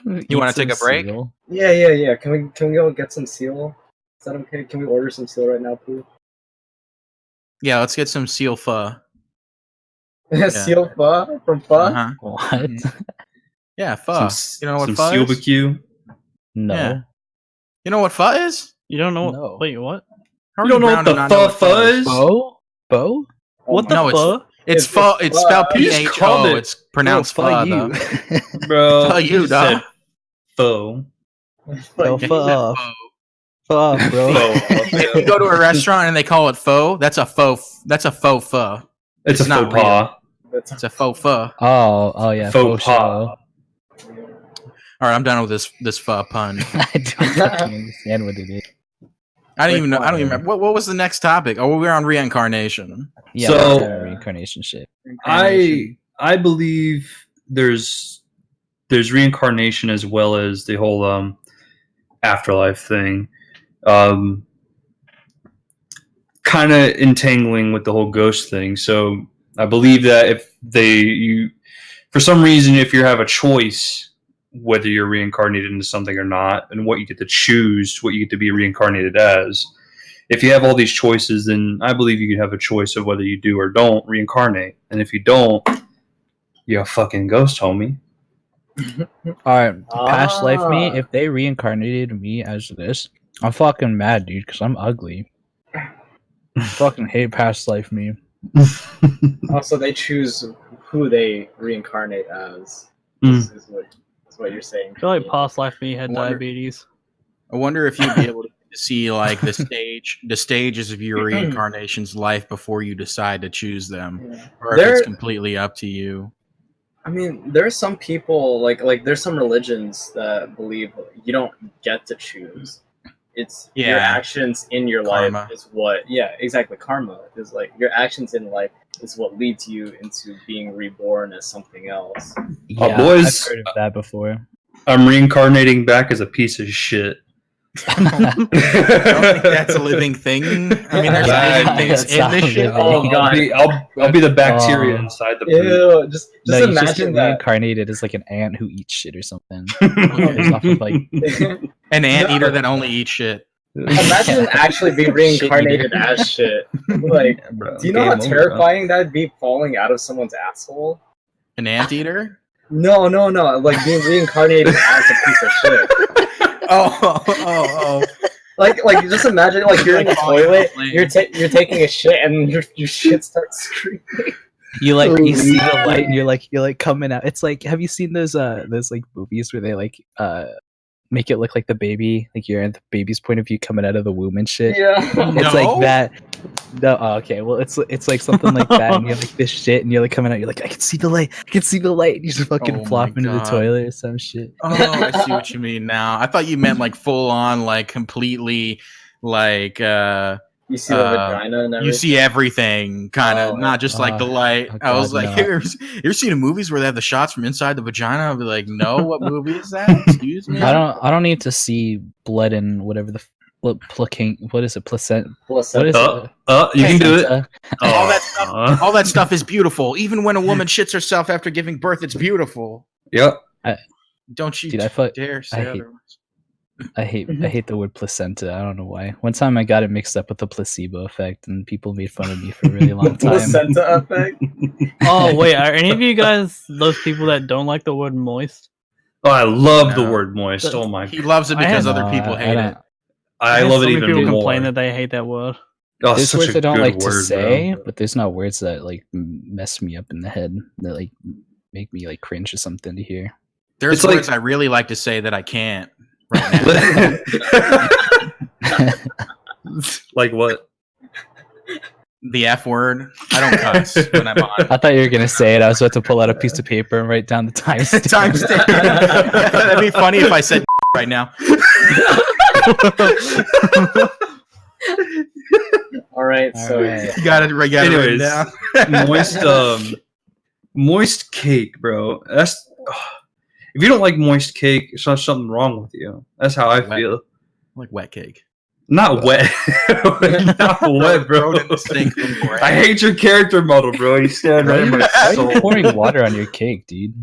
that? You wanna Eat some take a break? seal? Yeah. Can we go get some seal? Is that okay? Can we order some seal right now, please? Yeah, let's get some seal pho. Seal pho from pho? Uh-huh. What? Mhm. Yeah, pho. Some, You know what some pho seal is? BQ. No. Yeah. You know what pho is? You don't know? No. Wait, what? How are You don't know brown what the and not know what pho is? Bo? Oh What my the No, it's- fuck? It's It's pho. It's pho. spelled You just called PHO. it- It's pronounced Oh, pho, fuck though. you. Bro, Pho you, just dog. said pho. Go God. Yeah, he fuck said off. pho. Fuck, bro. If you go to a restaurant and they call it pho, that's a faux. That's a faux pho. It's a It's not faux pas. That's It's a faux pho. Oh yeah. Faux Faux pas. show. All right, I'm done with this pho pun. I don't fucking understand what it is. I don't even know. Wait, I don't even remember. What was the next topic? Oh, we're on reincarnation. Yeah, So- that's reincarnation shit. I believe there's reincarnation as well as the whole afterlife thing. Kind of entangling with the whole ghost thing. So I believe that if for some reason, if you have a choice whether you're reincarnated into something or not, and what you get to choose, what you get to be reincarnated as, if you have all these choices, then I believe you can have a choice of whether you do or don't reincarnate. And if you don't, you're a fucking ghost, homie. Alright, past life me, if they reincarnated me as this, I'm fucking mad, dude, because I'm ugly. I fucking hate past life me. Also, they choose who they reincarnate as. Mm. Is what you're saying. I feel like past life me had Wonder- diabetes. I wonder if you'd be able to see like the stages of your reincarnation's life before you decide to choose them, or if it's completely up to you. I mean, there are some people like there's some religions that believe you don't get to choose. It's your actions in your Karma. life is what. Yeah, exactly. Karma is like your actions in life is what leads you into being reborn as something else. Yeah, boys, I've heard of that before. I'm reincarnating back as a piece of shit. I don't think that's a living thing. I mean, there's living things That's in not this shit. living. Oh god. I'll be the bacteria inside the poop. Ew, just No, you just imagine get that. reincarnated as like an ant who eats shit or something. Based off of, like, An anteater that only eats shit. Imagine actually being reincarnated as shit. Like, do you know how terrifying that'd be falling out of someone's asshole? An anteater? No. Like being reincarnated as a piece of shit. Oh. Like just imagine like you're in the Like falling toilet, off a plane. you're taking a shit, and your shit starts screaming. You see the light and you're like coming out. It's like, have you seen those like movies where they like make it look like the baby, like you're at the baby's point of view coming out of the womb and shit? Yeah. It's like that. No, okay. Well, it's like something like that, and you're like this shit, and you're like coming out. You're like, I can see the light. And you just fucking Oh flop my into the God. toilet or some shit. Oh, I see what you mean now. I thought you meant like full on, like completely, like You see the vagina and everything. you see everything, kind of, Oh, not just like the light. oh I was God, like, no. you ever seen the movies where they have the shots from inside the vagina? I'll be like, no, what movie is that? Excuse me. I don't need to see blood and whatever the what is it? Placenta. Placenta. What is it? You can do it. Placenta. All that stuff is beautiful. Even when a woman shits herself after giving birth, it's beautiful. Yep. Don't you Dude, dare say hate- otherwise. I hate the word placenta. I don't know why. One time I got it mixed up with the placebo effect, and people made fun of me for a really long time. Placenta effect. Oh wait, are any of you guys those people that don't like the word moist? Oh, I love the No. word moist. Oh my! He loves it I because have- other people hate it. I Heard love so it many even people more. complain that they hate that word. Oh, There's such words a I don't good like to word, say, bro. but there's not words that like mess me up in the head that like make me like cringe or something to hear. There's It's like- words I really like to say that I can't right now. Like what? The F word. I don't cuss when I'm on. I thought you were gonna say it. I was about to pull out a piece of paper and write down the timestamp. Timestamp. That'd be funny if I said right now. All right, so Alright. You got it right Anyways, down. moist cake, bro. That's if you don't like moist cake, there's not something wrong with you. That's how I Wet. feel. Like wet cake. Not wet, not wet, bro. Throw it in the sink before. I hate your character model, bro. You stand right in my Why are soul, you pouring water on your cake, dude?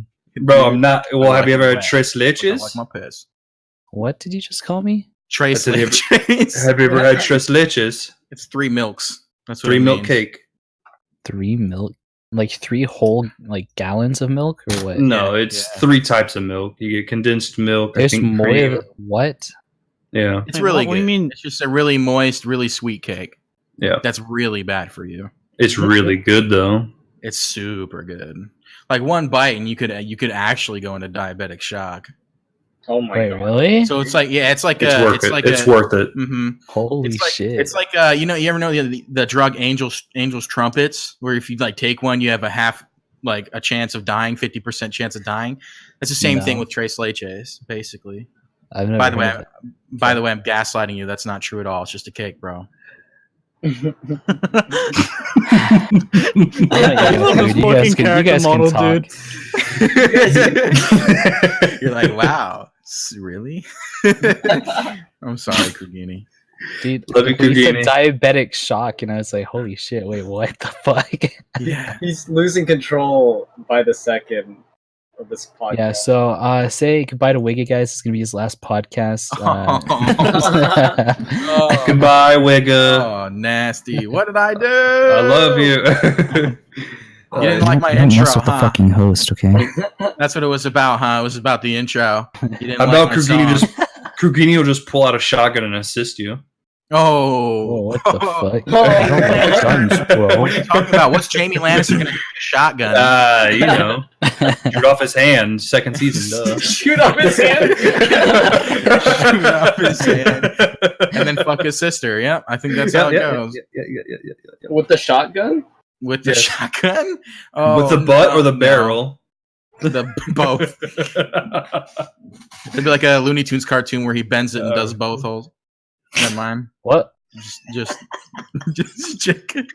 bro. I'm not. Well, I have you like ever it had wet. tres I leches? like my piss. What did you just call me? Trace I said, leches. Have you ever had tres leches? It's 3 milks. That's what 3 it milk means. cake. 3 milk, like 3 whole like gallons of milk, or what? No, Yeah, it's yeah. 3 types of milk. You get condensed milk. I There's think more. cream. What? Yeah, It's Wait, really what do good. you mean? It's just a really moist, really sweet cake. yeah. That's really bad for you. It's really good though. It's super good. Like one bite and you could actually go into diabetic shock. oh my Wait, god. really? So it's like it's like It's worth it. It's worth it. Mm-hmm. Holy It's like, shit! It's like you ever know the drug Angel's trumpets, where if you like take one, you have a chance of dying, 50% chance of dying. That's the same thing No. with Tres Leches, basically. I've never By the way, heard I'm gaslighting you. That's not true at all. It's just a cake, bro. that. I love this fucking character model, dude. You're like, wow, really? I'm sorry, Kugini. Dude, Love you, when you said Kugini. diabetic shock, and I was like, holy shit, wait, what the fuck? Yeah. He's losing control by the second of this podcast. Yeah, so say goodbye to Wigga, guys. It's gonna be his last podcast. Oh. Goodbye, Wigga. Oh, nasty. What did I do? I love you. You didn't like my Don't intro, mess with the huh? fucking host, okay? That's what it was about, huh? It was about the intro. You didn't How like about my song. Krugini will just pull out a shotgun and assist you? Oh. Whoa, what the fuck? Oh, I don't like guns, bro. What are you talking about? What's Jamie Lannister going to do with a shotgun? You know, shoot off his hand. Second season, duh. Shoot off his hand. Shoot off his hand. And then fuck his sister. Yep, I think that's how it goes. Yeah. With the shotgun? With the Yes. shotgun? Oh, With the butt or the no. barrel? The both. It'd be like a Looney Tunes cartoon where he bends it and does both holes. Never mind. What? Just check it.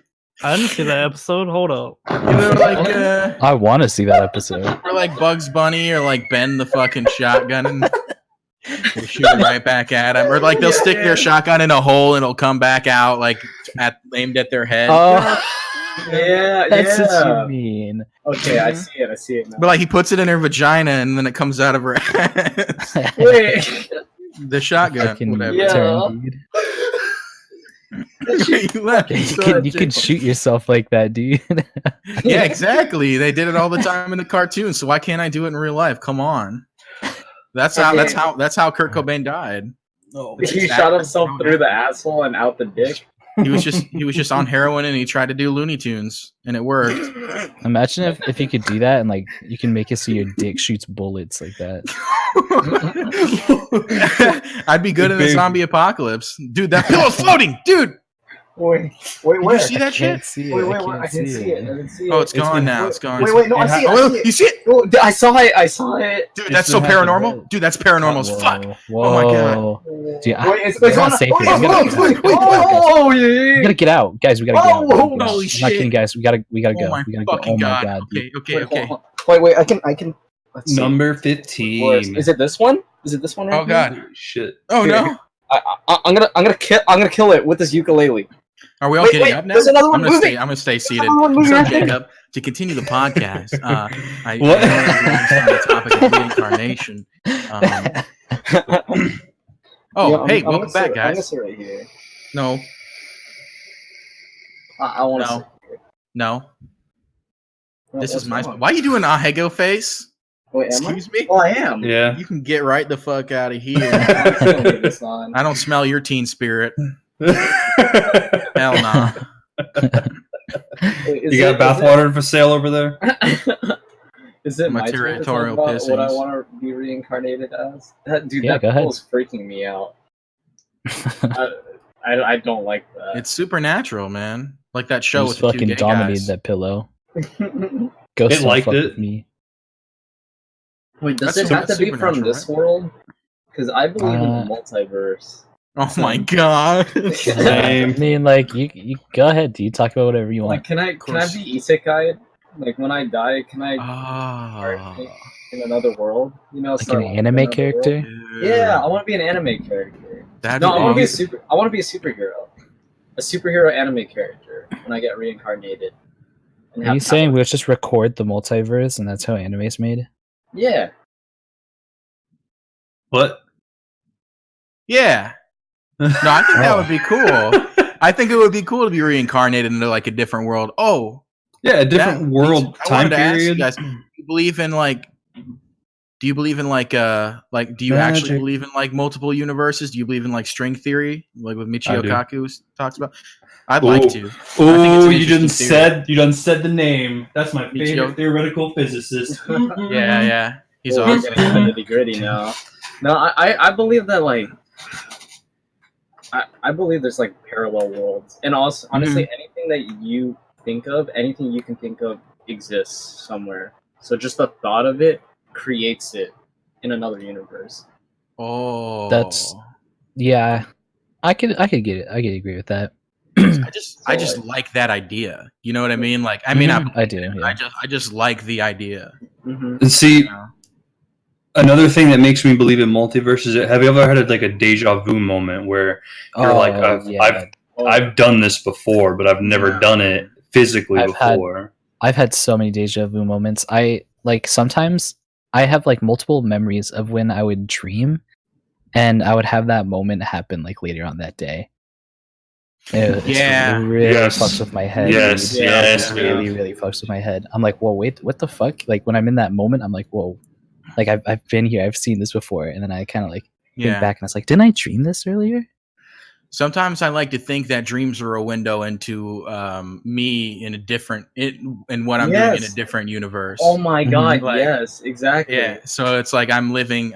I didn't see that episode. Hold up. Either like I want to see that episode. or like Bugs Bunny or like Ben the fucking shotgun and they shoot it right back at him. Or like they'll stick their shotgun in a hole and it'll come back out like aimed at their head. Oh, Yeah, that's yeah. what you mean. Okay, I see it now. But like he puts it in her vagina and then it comes out of her ass. Wait. The shotgun, Fucking whatever. Yeah. turn, dude. You laughed You so can much. shoot yourself like that, dude. Yeah, exactly. They did it all the time in the cartoon, so why can't I do it in real life? Come on. That's how Kurt Cobain died. Oh, He shot himself through the asshole and out the dick. He was just on heroin and he tried to do Looney Tunes and it worked. Imagine if you could do that and like you can make it so your dick shoots bullets like that. I'd be good in a zombie apocalypse. Dude, that pillow's floating! Dude! Wait, Did where? you see that shit? Can't see it. Wait, I I can't didn't see see it. I didn't see it. Oh, it's gone now. It's gone. Wait, no, I see it. Oh, you see it? Oh, I saw it. I saw it. Dude, It's that's so been happening, paranormal. right? Dude, that's paranormal as fuck. Whoa. Oh my God. Dude, Wait, it's we're on. not safe here. Oh, We gotta- oh, We yeah. gotta get out, guys. We gotta get out. Oh, We gotta get out. holy I'm shit. not kidding, guys. We gotta go. Oh my We gotta go. fucking Oh my god. god. dude. Okay. Wait, I can. Let's see. Number Worse. 15. Is it this one? Is it this one? Right Oh god. Holy shit. Oh no. I'm gonna kill it with this ukulele. Are we all Wait, getting wait, up now? there's another one I'm gonna moving. stay seated. another one moving So, right there. Jacob, to continue the podcast, I What? on the topic of reincarnation. Oh, hey, welcome back, I'm gonna guys. sit right here. No, I want to. No. no. This is my. Why? Why are you doing a Ahego face? Wait, am I? Excuse me. Oh, I am. Yeah. You can get right the fuck out of here. This on. I don't smell your teen spirit. Hell nah. Wait, You got bathwater for sale over there? Is it My my turn to talk territorial about what I pissings. want to be reincarnated as? Dude, Yeah, that go ahead. is freaking me out. I don't like that. It's supernatural, man. Like that show Just with the two fucking gay dominated guys. that pillow. It Ghost liked fuck it. with me. Wait, does That's it have to be supernatural, from this right? world? Because I believe in Uh, the multiverse. Oh my god. I mean, like you go ahead, dude. Talk about whatever you Like, want. can I course. be isekai? Like, when I die, can I Ah. in another world? You know, Like start an in anime another character. world? Yeah, I want to be an anime character. That'd No, be I want to be a awesome. I want to be a superhero. A superhero anime character when I get reincarnated. And Are have you saying powers. we'll just record the multiverse and that's how anime's made? Yeah. What? Yeah. No, I think that would be cool. I think it would be cool to be reincarnated into like a different world. Oh, Yeah, a different world I time wanted to ask you period. guys, do you believe in like? Do you believe in like do you actually Magic. believe in like multiple universes? Do you believe in like string theory, like what Michio I do. Kaku talks about? I'd like Ooh. to. Oh, an you done interesting theory. said the name. That's my Michio. favorite theoretical physicist. Yeah. He's We're awesome. getting into the nitty-gritty now. No, I believe that like I believe there's like parallel worlds, and also honestly anything that you think of, anything you can think of exists somewhere. So just the thought of it creates it in another universe. Oh, That's- Yeah, I could get it. I could agree with that. I just like that idea. You know what I mean? Like, I mean, I do. Yeah. I just like the idea. Mm-hmm. And see, You know? Another thing that makes me believe in multiverses. Have you ever had like a deja vu moment where you're like, I've done this before, but I've never done it physically before. I've had so many deja vu moments. Sometimes I have like multiple memories of when I would dream, and I would have that moment happen like later on that day. It really fucks with my head. It really fucks with my head. I'm like, whoa, wait, what the fuck? Like when I'm in that moment, I'm like, whoa, like I've been here, I've seen this before, and then I kind of like think back and I was like, didn't I dream this earlier? Sometimes I like to think that dreams are a window into me in a different in what I'm doing in a different universe. Oh my god! Yes, exactly. Yeah, so it's like I'm living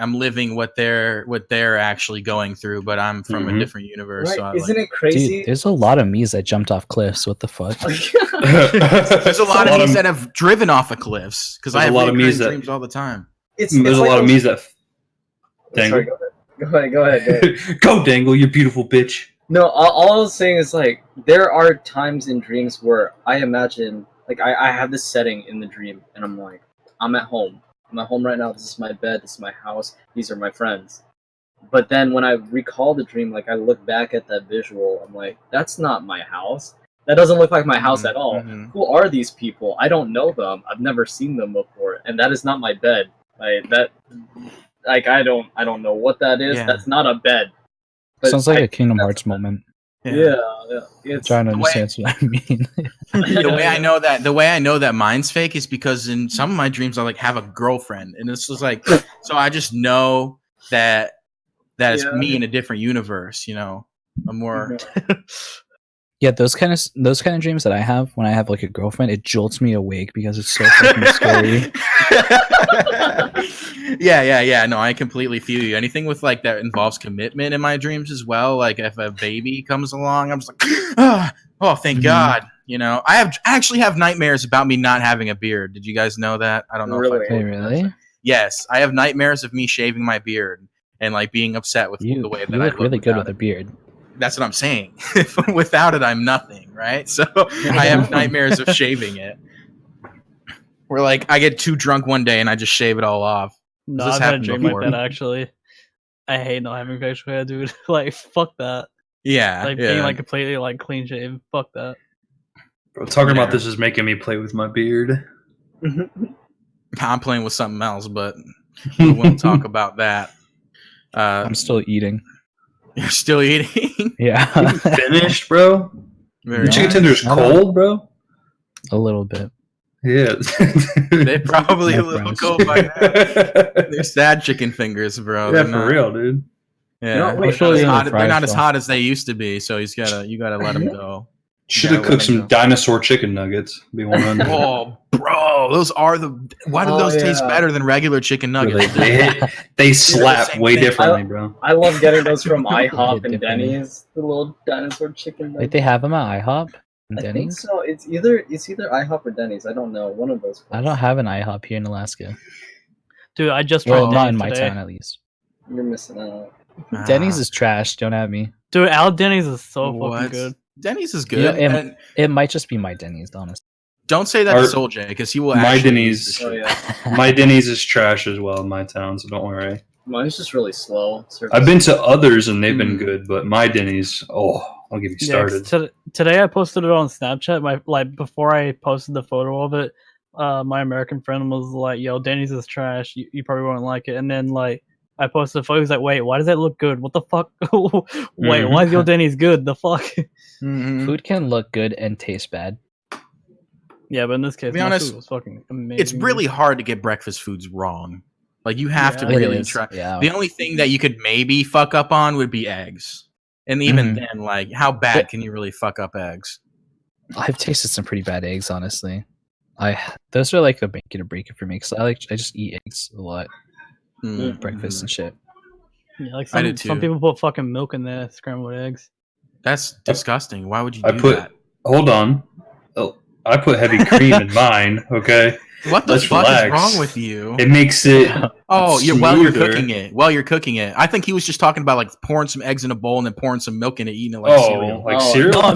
what they're actually going through, but I'm from a different universe. Right. So Isn't it crazy? Dude, there's a lot of me's that jumped off cliffs. What the fuck? There's a lot of me's that have driven off of cliffs because I have a lot of me's dreams all the time. There's a lot of me's that. Sorry, go ahead. Go, Dangle, you beautiful bitch. No, all I was saying is like there are times in dreams where I imagine like I have this setting in the dream and I'm like, I'm at home. I'm at home right now, this is my bed, this is my house, these are my friends. But then when I recall the dream, like I look back at that visual, I'm like, that's not my house. That doesn't look like my house at all. Who are these people? I don't know them. I've never seen them before, and that is not my bed. I don't know what that is. Yeah. That's not a bed. But sounds like a Kingdom Hearts moment. Yeah. I'm trying to understand what I mean. The way I know that mine's fake is because in some of my dreams I like have a girlfriend, and it's just like so I just know that it's me in a different universe. You know, I'm more. Yeah, those kind of dreams that I have when I have like a girlfriend, it jolts me awake because it's so fucking scary. Yeah. No, I completely feel you. Anything with like that involves commitment in my dreams as well. Like if a baby comes along, I'm just like, oh, thank God. You know, I actually have nightmares about me not having a beard. Did you guys know that? I don't know. Really? If I Really? Yes, I have nightmares of me shaving my beard and like being upset with the way that you I look really good with it. a beard. That's what I'm saying. Without it, I'm nothing, right? So I have nightmares of shaving it. Where like I get too drunk one day and I just shave it all off. No, I've had a dream like that actually. I hate not having facial hair, dude. Like fuck that. Yeah. Like being like completely like clean shaved. Fuck that. Bro, talking about this is making me play with my beard. I'm playing with something else, but we won't talk about that. I'm still eating. You're still eating? Yeah. Finished, bro? Very chicken nice. tender's cold, bro? A little bit. Yeah. They're probably a little cold by now. They're sad chicken fingers, bro. Yeah, for real, dude. Yeah, they're not as hot as they used to be, so you gotta let them go. Should have cooked some dinosaur chicken nuggets. Be 100. Oh, bro, those are why do those taste better than regular chicken nuggets? They slap way differently, bro. I love getting those from IHOP and Denny's. The little dinosaur chicken nuggets. Wait, they have them at IHOP and I Denny's? think so. It's either IHOP or Denny's. I don't know. One of those. I don't have an IHOP here in Alaska. Dude, I just tried Well, not in my today. town at least. You're missing out. Denny's is trash. Don't at me. Dude, Al Denny's is so fucking good. Denny's is good. Yeah, it might just be my Denny's, honestly. Don't say that to Soul J because he will. My Denny's. Oh yeah. My Denny's is trash as well in my town, so don't worry. Mine's just really slow. I've been to others and they've been good, but my Denny's, I'll get you started. Today I posted it on Snapchat. Before I posted the photo of it, my American friend was like, "Yo, Denny's is trash. You probably won't like it." And then like I posted a photo. He's like, "Wait, why does that look good? What the fuck? Wait, why is your Denny's good? The fuck?" Food can look good and taste bad. Yeah, but in this case, to be honest, food was fucking amazing. It's really hard to get breakfast foods wrong. Like you have to really try. Yeah. The only thing that you could maybe fuck up on would be eggs, and even then, like how bad can you really fuck up eggs? I've tasted some pretty bad eggs, honestly. Those are like a make it or break it for me because I just eat eggs a lot, breakfast and shit. Yeah, like some people put fucking milk in their scrambled eggs. That's disgusting. Why would you do that? Hold on. I put heavy cream in mine, okay? What the fuck is wrong with you? It makes it while you're cooking it. I think he was just talking about like pouring some eggs in a bowl and then pouring some milk in it, eating it like cereal. Like cereal? No, I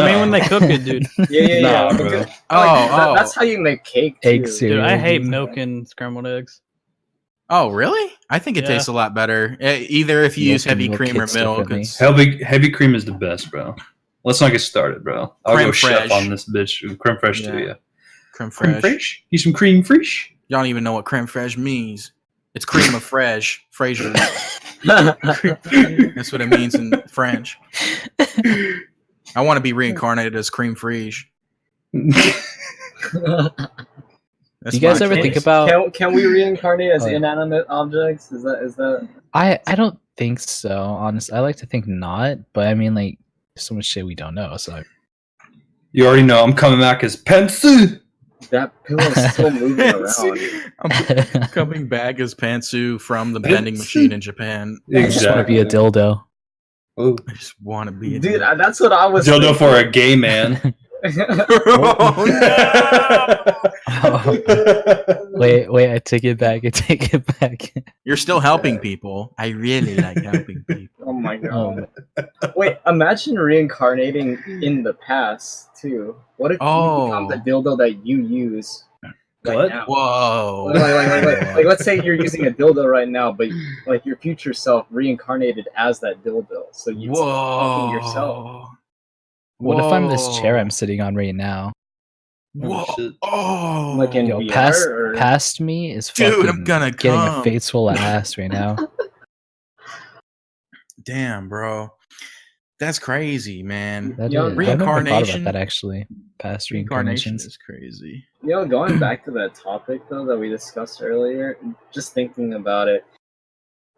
mean when they cook it, dude. Yeah. Bro. That's how you make cake. Egg too. cereal. Dude, I hate milk and scrambled eggs. Oh, really? I think it Yeah. tastes a lot better. Either if you use Milk and heavy milk cream or hits milk. differently. It's Heavy cream is the best, bro. Let's not get started, bro. I'll Creme go chef fraiche. on this bitch. Creme fraiche too, Yeah. yeah. creme Creme fraiche. fraiche? Need some cream fraiche? Y'all don't even know what creme fraiche means. It's cream of fraiche. Frasier. That's what it means in French. I want to be reincarnated as cream fraiche. That's You guys my ever choice. think about? Can we reincarnate as Oh, yeah. inanimate objects? Is that? I don't think so. Honestly, I like to think not. But I mean, like, there's so much shit we don't know. So You already know I'm coming back as Pensu. That pillow's still moving around. I'm coming back as Pantsu from the vending machine in Japan. I just want to be a dildo. Oh. I just want to be a Dude, that's what I was. Dildo for a gay man. Oh, no! Wait! I take it back. I take it back. You're still helping people. I really like helping people. Oh my god. Oh, Wait, imagine reincarnating in the past too. What if you become the dildo that you use right What? now? Whoa. Like, let's say you're using a dildo right now, but like your future self reincarnated as that dildo, so you'd start fucking yourself. what if I'm this chair I'm sitting on right now? Whoa. Oh, shit. Oh. Like in Yo, VR, or... past me is Dude, fucking I'm gonna getting come. a face full of ass right now. Damn, bro. That's crazy, man. That Yeah, is, I never thought reincarnation- about that actually. Past Reincarnation reincarnations. is crazy. You know, going back to that topic though that we discussed earlier, just thinking about it,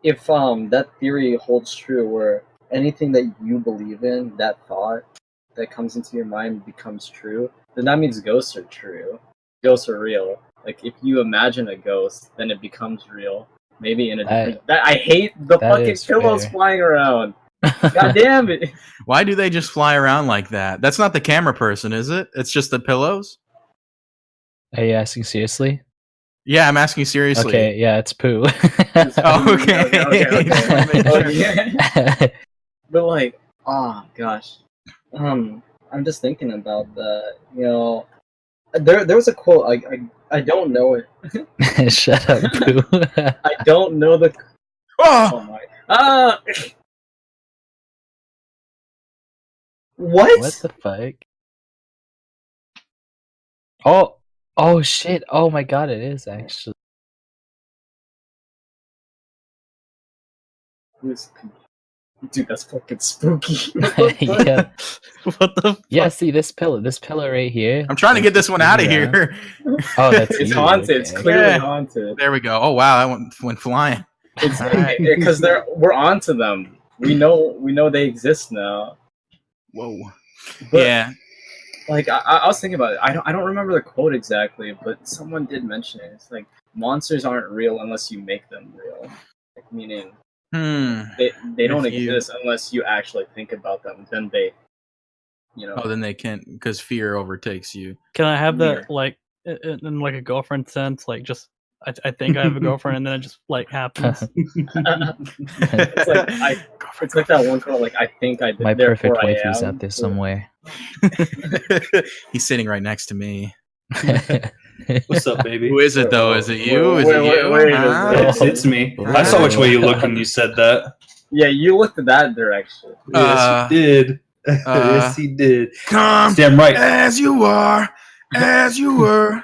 if that theory holds true, where anything that you believe in, that thought that comes into your mind becomes true, then that means ghosts are true. Ghosts are real. Like if you imagine a ghost, then it becomes real. Maybe in a different. I hate the that fucking is pillows fair. flying around. God damn it! Why do they just fly around like that? That's not the camera person, is it? It's just the pillows? Are you asking seriously? Yeah, I'm asking seriously. Okay, yeah, it's poo. Oh, okay. Okay. But like, oh gosh, I'm just thinking about that. You know, there was a quote. I don't know it. Shut up, poo. I don't know the. Oh! Oh my. Ah. What? What the fuck? Oh shit! Oh my god, it is actually. Dude, that's fucking spooky. Yeah. What the fuck? Yeah, see this pillar right here. I'm trying to get this one out of Yeah. here. Oh, that's It's you, haunted. It's okay. clearly Yeah. haunted. There we go. Oh wow, that went flying. It's Alright. because we're onto them. We know they exist now. Whoa. But, Yeah. Like I was thinking about it. I don't remember the quote exactly, but someone did mention it. It's like monsters aren't real unless you make them real. Like, meaning they don't If you- exist unless you actually think about them. Then they, you know. Oh, then they can't because fear overtakes you. Can I have Weird. that like in like a girlfriend sense? Like just I think I have a girlfriend, and then it just like happens. It's like it's like that one quote. Like I think I did. My perfect therefore I wife is am. out there somewhere. He's sitting right next to me. What's up, baby? Who is it though? Is it you? Is Wait, it you? wait, Huh? It's me. I saw which way you looked when you said that. Yeah, you looked at that direction. Yes, you did. Yes, he did. Come Damn right. as you are, as you were,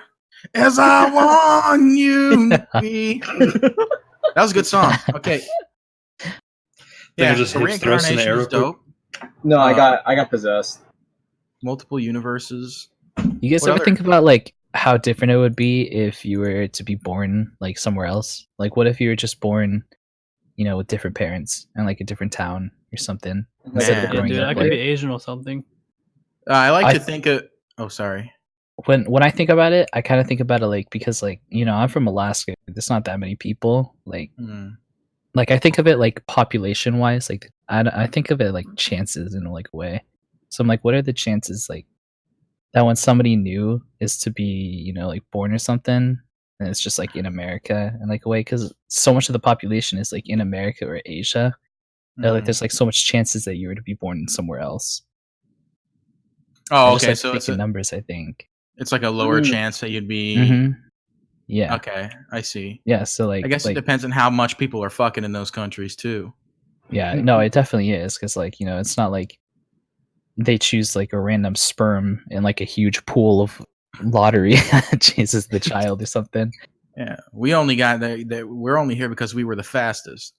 as I want you to be. That was a good song. Okay. Think I just so hip thrust in the reincarnation air is real quick? dope. No, I got possessed. Multiple universes. You guys What ever other- think about like how different it would be if you were to be born like somewhere else? Like, what if you were just born, you know, with different parents and like a different town or something? Instead Man. of Yeah, growing dude, I up, could like, be Asian or something. I like I- to think of. Oh, sorry. when I think about it, I kind of think about it like because like you know I'm from Alaska. There's not that many people. Like I think of it like population wise. Like I think of it like chances in like a way. So I'm like, what are the chances like that when somebody new is to be you know like born or something, and it's just like in America and like a way because so much of the population is like in America or Asia. That, like there's like so much chances that you were to be born somewhere else. Oh, I just okay. like So it's thinking numbers. I think. it's like a lower Mm. chance that you'd be. Mhm. Yeah. Okay, I see. Yeah. So like, I guess it depends on how much people are fucking in those countries too. Yeah. No, it definitely is because like it's not like they choose like a random sperm in like a huge pool of lottery chases the child or something. Yeah, we only got that. We're only here because we were the fastest.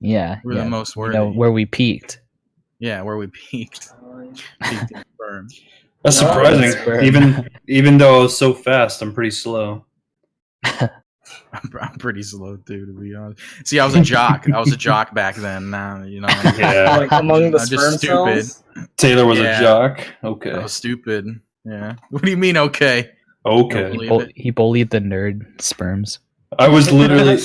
Yeah. We're the most worthy. Where we peaked. Yeah, where we peaked. Peaked in sperm. That's surprising. Even though I was so fast, I'm pretty slow. I'm pretty slow too, to be honest. See, I was a jock. I was a jock back then. Now, Yeah. Like among the I'm sperm just stupid. cells? Taylor was Yeah. a jock. Okay. I was stupid. Yeah. What do you mean? Okay. Okay. Believe it. He bullied the nerd sperms. I was literally.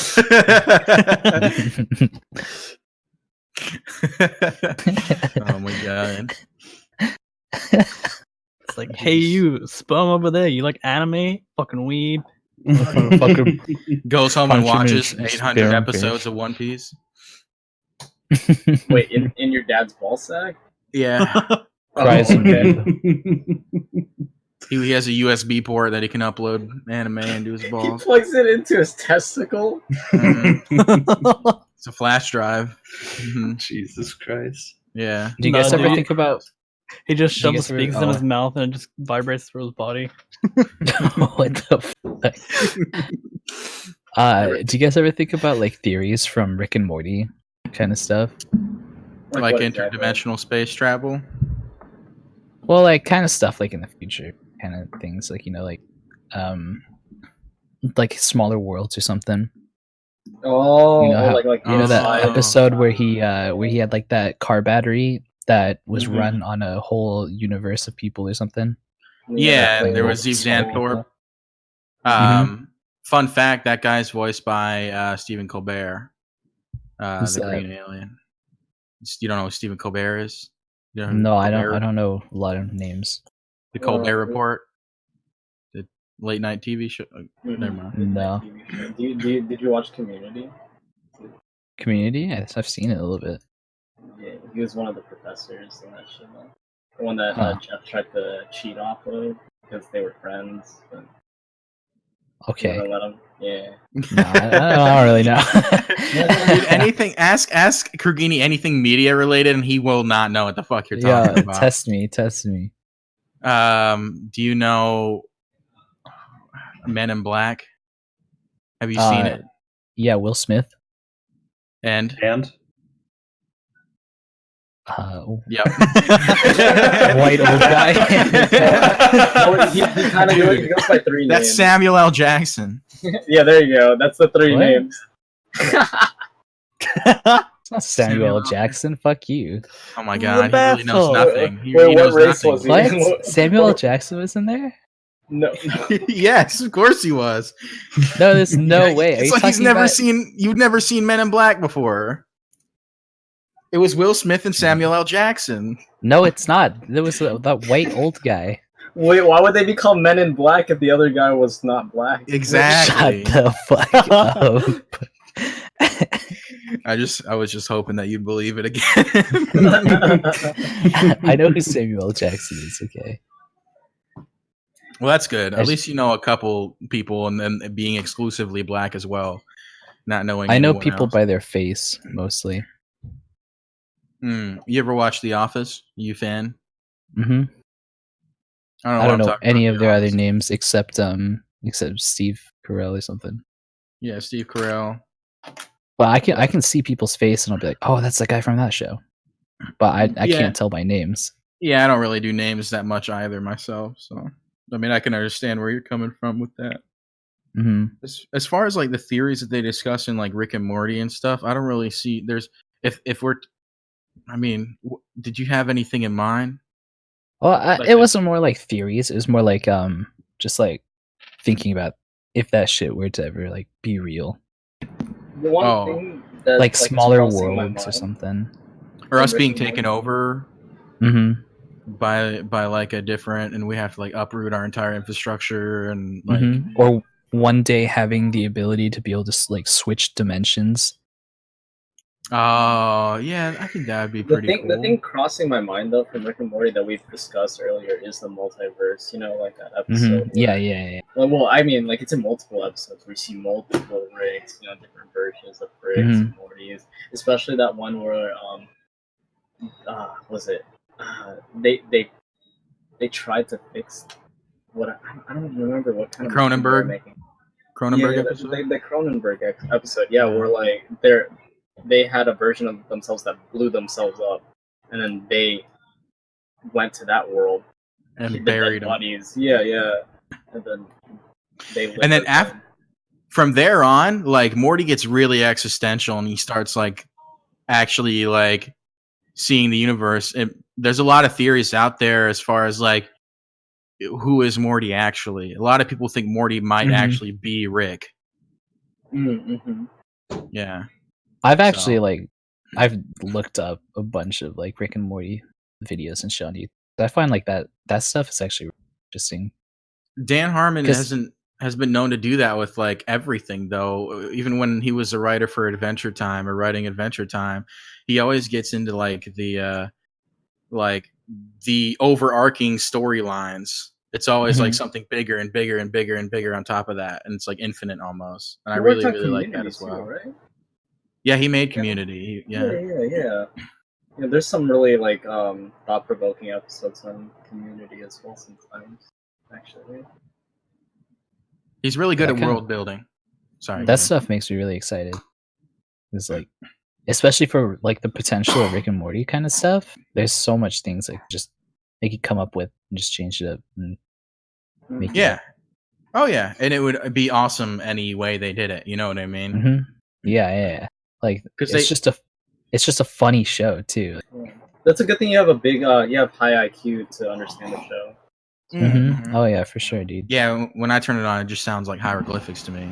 Oh my god. It's like, hey, you sperm over there. You like anime? Fucking weeb. Fucking Goes home and punch him in watches his 800 sperm episodes face. of One Piece. Wait, in your dad's ball sack? Yeah. Cries Oh, and okay. He has a USB port that he can upload anime into his He balls. plugs it into his testicle. Mhm. It's a flash drive. Mhm. Jesus Christ. Yeah. Do you No, guys ever dude. think about He just Do you shoves the guys ever- speakers in oh. his mouth and it just vibrates through his body. what the fuck? Do you guys ever think about like theories from Rick and Morty kind of stuff? Like what exactly? interdimensional space travel. Well, like kind of stuff like in the future kind of things like smaller worlds or something. Oh, You know how- like you know that inside. Episode where he had like that car battery that was Mhm. run on a whole universe of people or something. Yeah, like and there little was Steve small Zanthorpe. people. Fun fact: that guy's voiced by Stephen Colbert, Who's the that? Green Alien. You don't know who Stephen Colbert is? You don't know who No, I Colbert- don't know a lot of names. The Colbert Report, the late night TV show. Mhm. Never mind. No. Did you watch Community? Community? I've seen it a little bit. Yeah, he was one of the professors in that show. The one that Huh. Jeff tried to cheat off of because they were friends. But Okay. never let him. Yeah. No, I don't really know. Dude, anything? Ask Krugini anything media related, and he will not know what the fuck you're talking Yeah, about. test me. Do you know Men in Black? Have you seen it? Yeah, Will Smith. And And yep. White old guy. Oh, he kind of he goes by three That's names. Samuel L. Jackson. Yeah, there you go. That's the three What? names. It's not Samuel L. Jackson. Fuck you. Oh my god, he really knows Roberto. nothing. He Wait, what knows race nothing. was he? What? Samuel L. Jackson was in there? No. Yes, of course he was. No, there's no Yeah, way. Are It's you like he's talking never about- seen. You've never seen Men in Black before. It was Will Smith and Samuel L. Jackson. No, it's not. There was that white old guy. Wait, why would they be called Men in Black if the other guy was not black? Exactly. Shut the fuck up. I was just hoping that you'd believe it again. I know who Samuel L. Jackson is. Okay. Well, that's good. I At just- least you know a couple people, and then being exclusively black as well. Not knowing. I know anyone people else. by their face mostly. You ever watch The Office? You fan? Hmm I I what don't I'm know talking any about, of The their other Office. names except Steve Carell or something. Yeah, Steve Carell. Well, I can see people's face and I'll be like, oh, that's the guy from that show. But I Yeah. can't tell by names. Yeah, I don't really do names that much either myself. So, I mean, I can understand where you're coming from with that. Hmm As far as like the theories that they discuss in like Rick and Morty and stuff, I don't really see. There's if we're, I mean, did you have anything in mind? Well, Like it wasn't more like theories. It was more like just like thinking about if that shit were to ever like be real, The one Oh. thing that like is smaller crossing my worlds or mind- something. Or us Rick being and taken Morty. over Hmm by like a different, and we have to like uproot our entire infrastructure and like Or one day having the ability to be able to like switch dimensions. Oh yeah, I think that would be The pretty thing, cool. the thing crossing my mind though from Rick and Morty that we've discussed earlier is the multiverse. You know, like that episode. Yeah, where- yeah. Well, I mean, like it's in multiple episodes. We see multiple Ricks, you know, different versions of Ricks and Mortys. Especially that one where was it? They tried to fix what I don't remember what kind of machine they were Cronenberg? making. Cronenberg Yeah, episode. the Cronenberg episode. Yeah, where like they had a version of themselves that blew themselves up, and then they went to that world and hid the buried dead him. bodies. Yeah, and then they lived And then with after, them. from there on, like Morty gets really existential, and he starts like actually like seeing the universe. And there's a lot of theories out there as far as like who is Morty actually. A lot of people think Morty might actually be Rick. Mm-hmm. Yeah. I've actually So- I've looked up a bunch of like Rick and Morty videos and shown you. I find like that stuff is actually interesting. Dan Harmon 'Cause- has been known to do that with like everything though. Even when he was a writer for Adventure Time or writing Adventure Time, he always gets into like the overarching storylines. It's always like something bigger and bigger and bigger and bigger on top of that, and it's like infinite almost. And I really like that as well. Too, right? Yeah, he made Community. Yeah. Yeah. Yeah, there's some really like thought-provoking episodes on Community as well sometimes. Actually, He's really good That at kinda- world building. Sorry. That stuff makes me really excited. It's like, especially for like the potential of Rick and Morty kind of stuff. There's so much things that just they could come up with and just change it up and make it. Yeah. Oh yeah, and it would be awesome any way they did it. You know what I mean? Mm-hmm. Yeah. Like 'Cause it's just a funny show too. that's a good thing. You have a big, you have high IQ to understand the show. Mhm. Oh yeah, for sure, dude. Yeah, when I turn it on, it just sounds like hieroglyphics to me.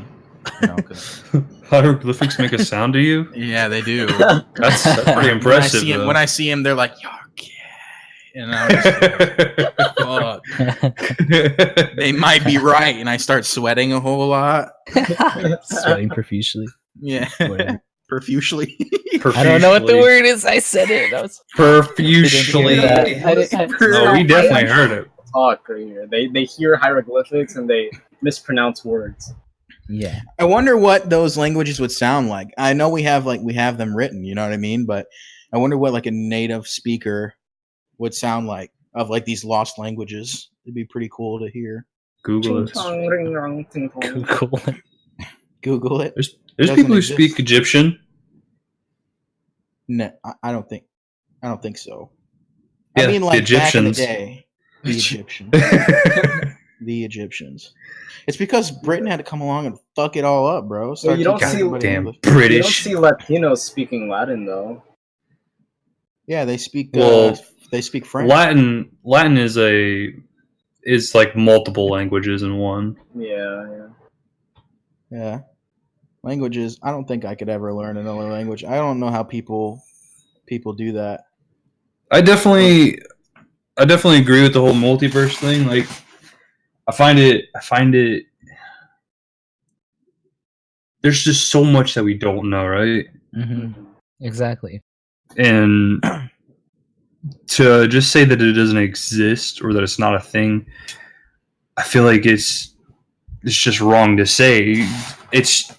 You know, 'cause- Hieroglyphics make a sound to you? yeah, they do. That's pretty impressive. When I see him, they're like, "You're gay," and I'm just like, "Fuck." They might be right, and I start sweating a whole lot. Sweating profusely. Yeah, Whatever. profusely. I don't know what the word is. I said it. That was Profusely. I didn't- No, we definitely heard it. Talk right here. They hear hieroglyphics and they mispronounce words. Yeah. I wonder what those languages would sound like. I know we have them written, you know what I mean? But I wonder what like a native speaker would sound like of like these lost languages. It'd be pretty cool to hear. Google it. Cool. Google it. There's Doesn't people who exist. speak Egyptian. No, I don't think so. Yeah, I mean, the like back in the Egyptians. day, the Egyptians, the Egyptians. It's because Britain had to come along and fuck it all up, bro. Start you don't teaching see- everybody Damn English. You don't British. see Latinos speaking Latin though. Yeah, they speak. Well, they speak French. Latin is like multiple languages in one. Yeah. Yeah, languages. I don't think I could ever learn another language. I don't know how people do that. I definitely agree with the whole multiverse thing. Like, I find it. There's just so much that we don't know, right? Hmm. Exactly. And to just say that it doesn't exist or that it's not a thing, I feel like it's just wrong to say. It's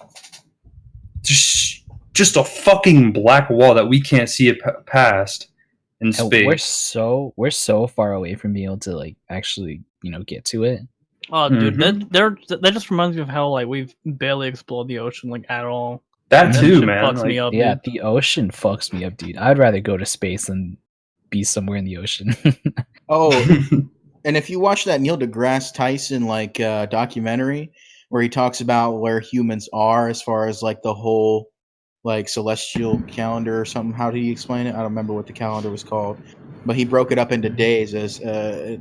just a fucking black wall that we can't see it past in And space. we're so far away from being able to like actually get to it. Oh, dude, Mm-hmm. that just reminds me of how like we've barely explored the ocean like at all. That That too, shit man. fucks me Like, up. Yeah, dude. the ocean fucks me up, dude. I'd rather go to space than be somewhere in the ocean. Oh, and if you watch that Neil deGrasse Tyson like documentary where he talks about where humans are as far as like the whole like celestial calendar or something, how did he explain it? I don't remember what the calendar was called, but he broke it up into days as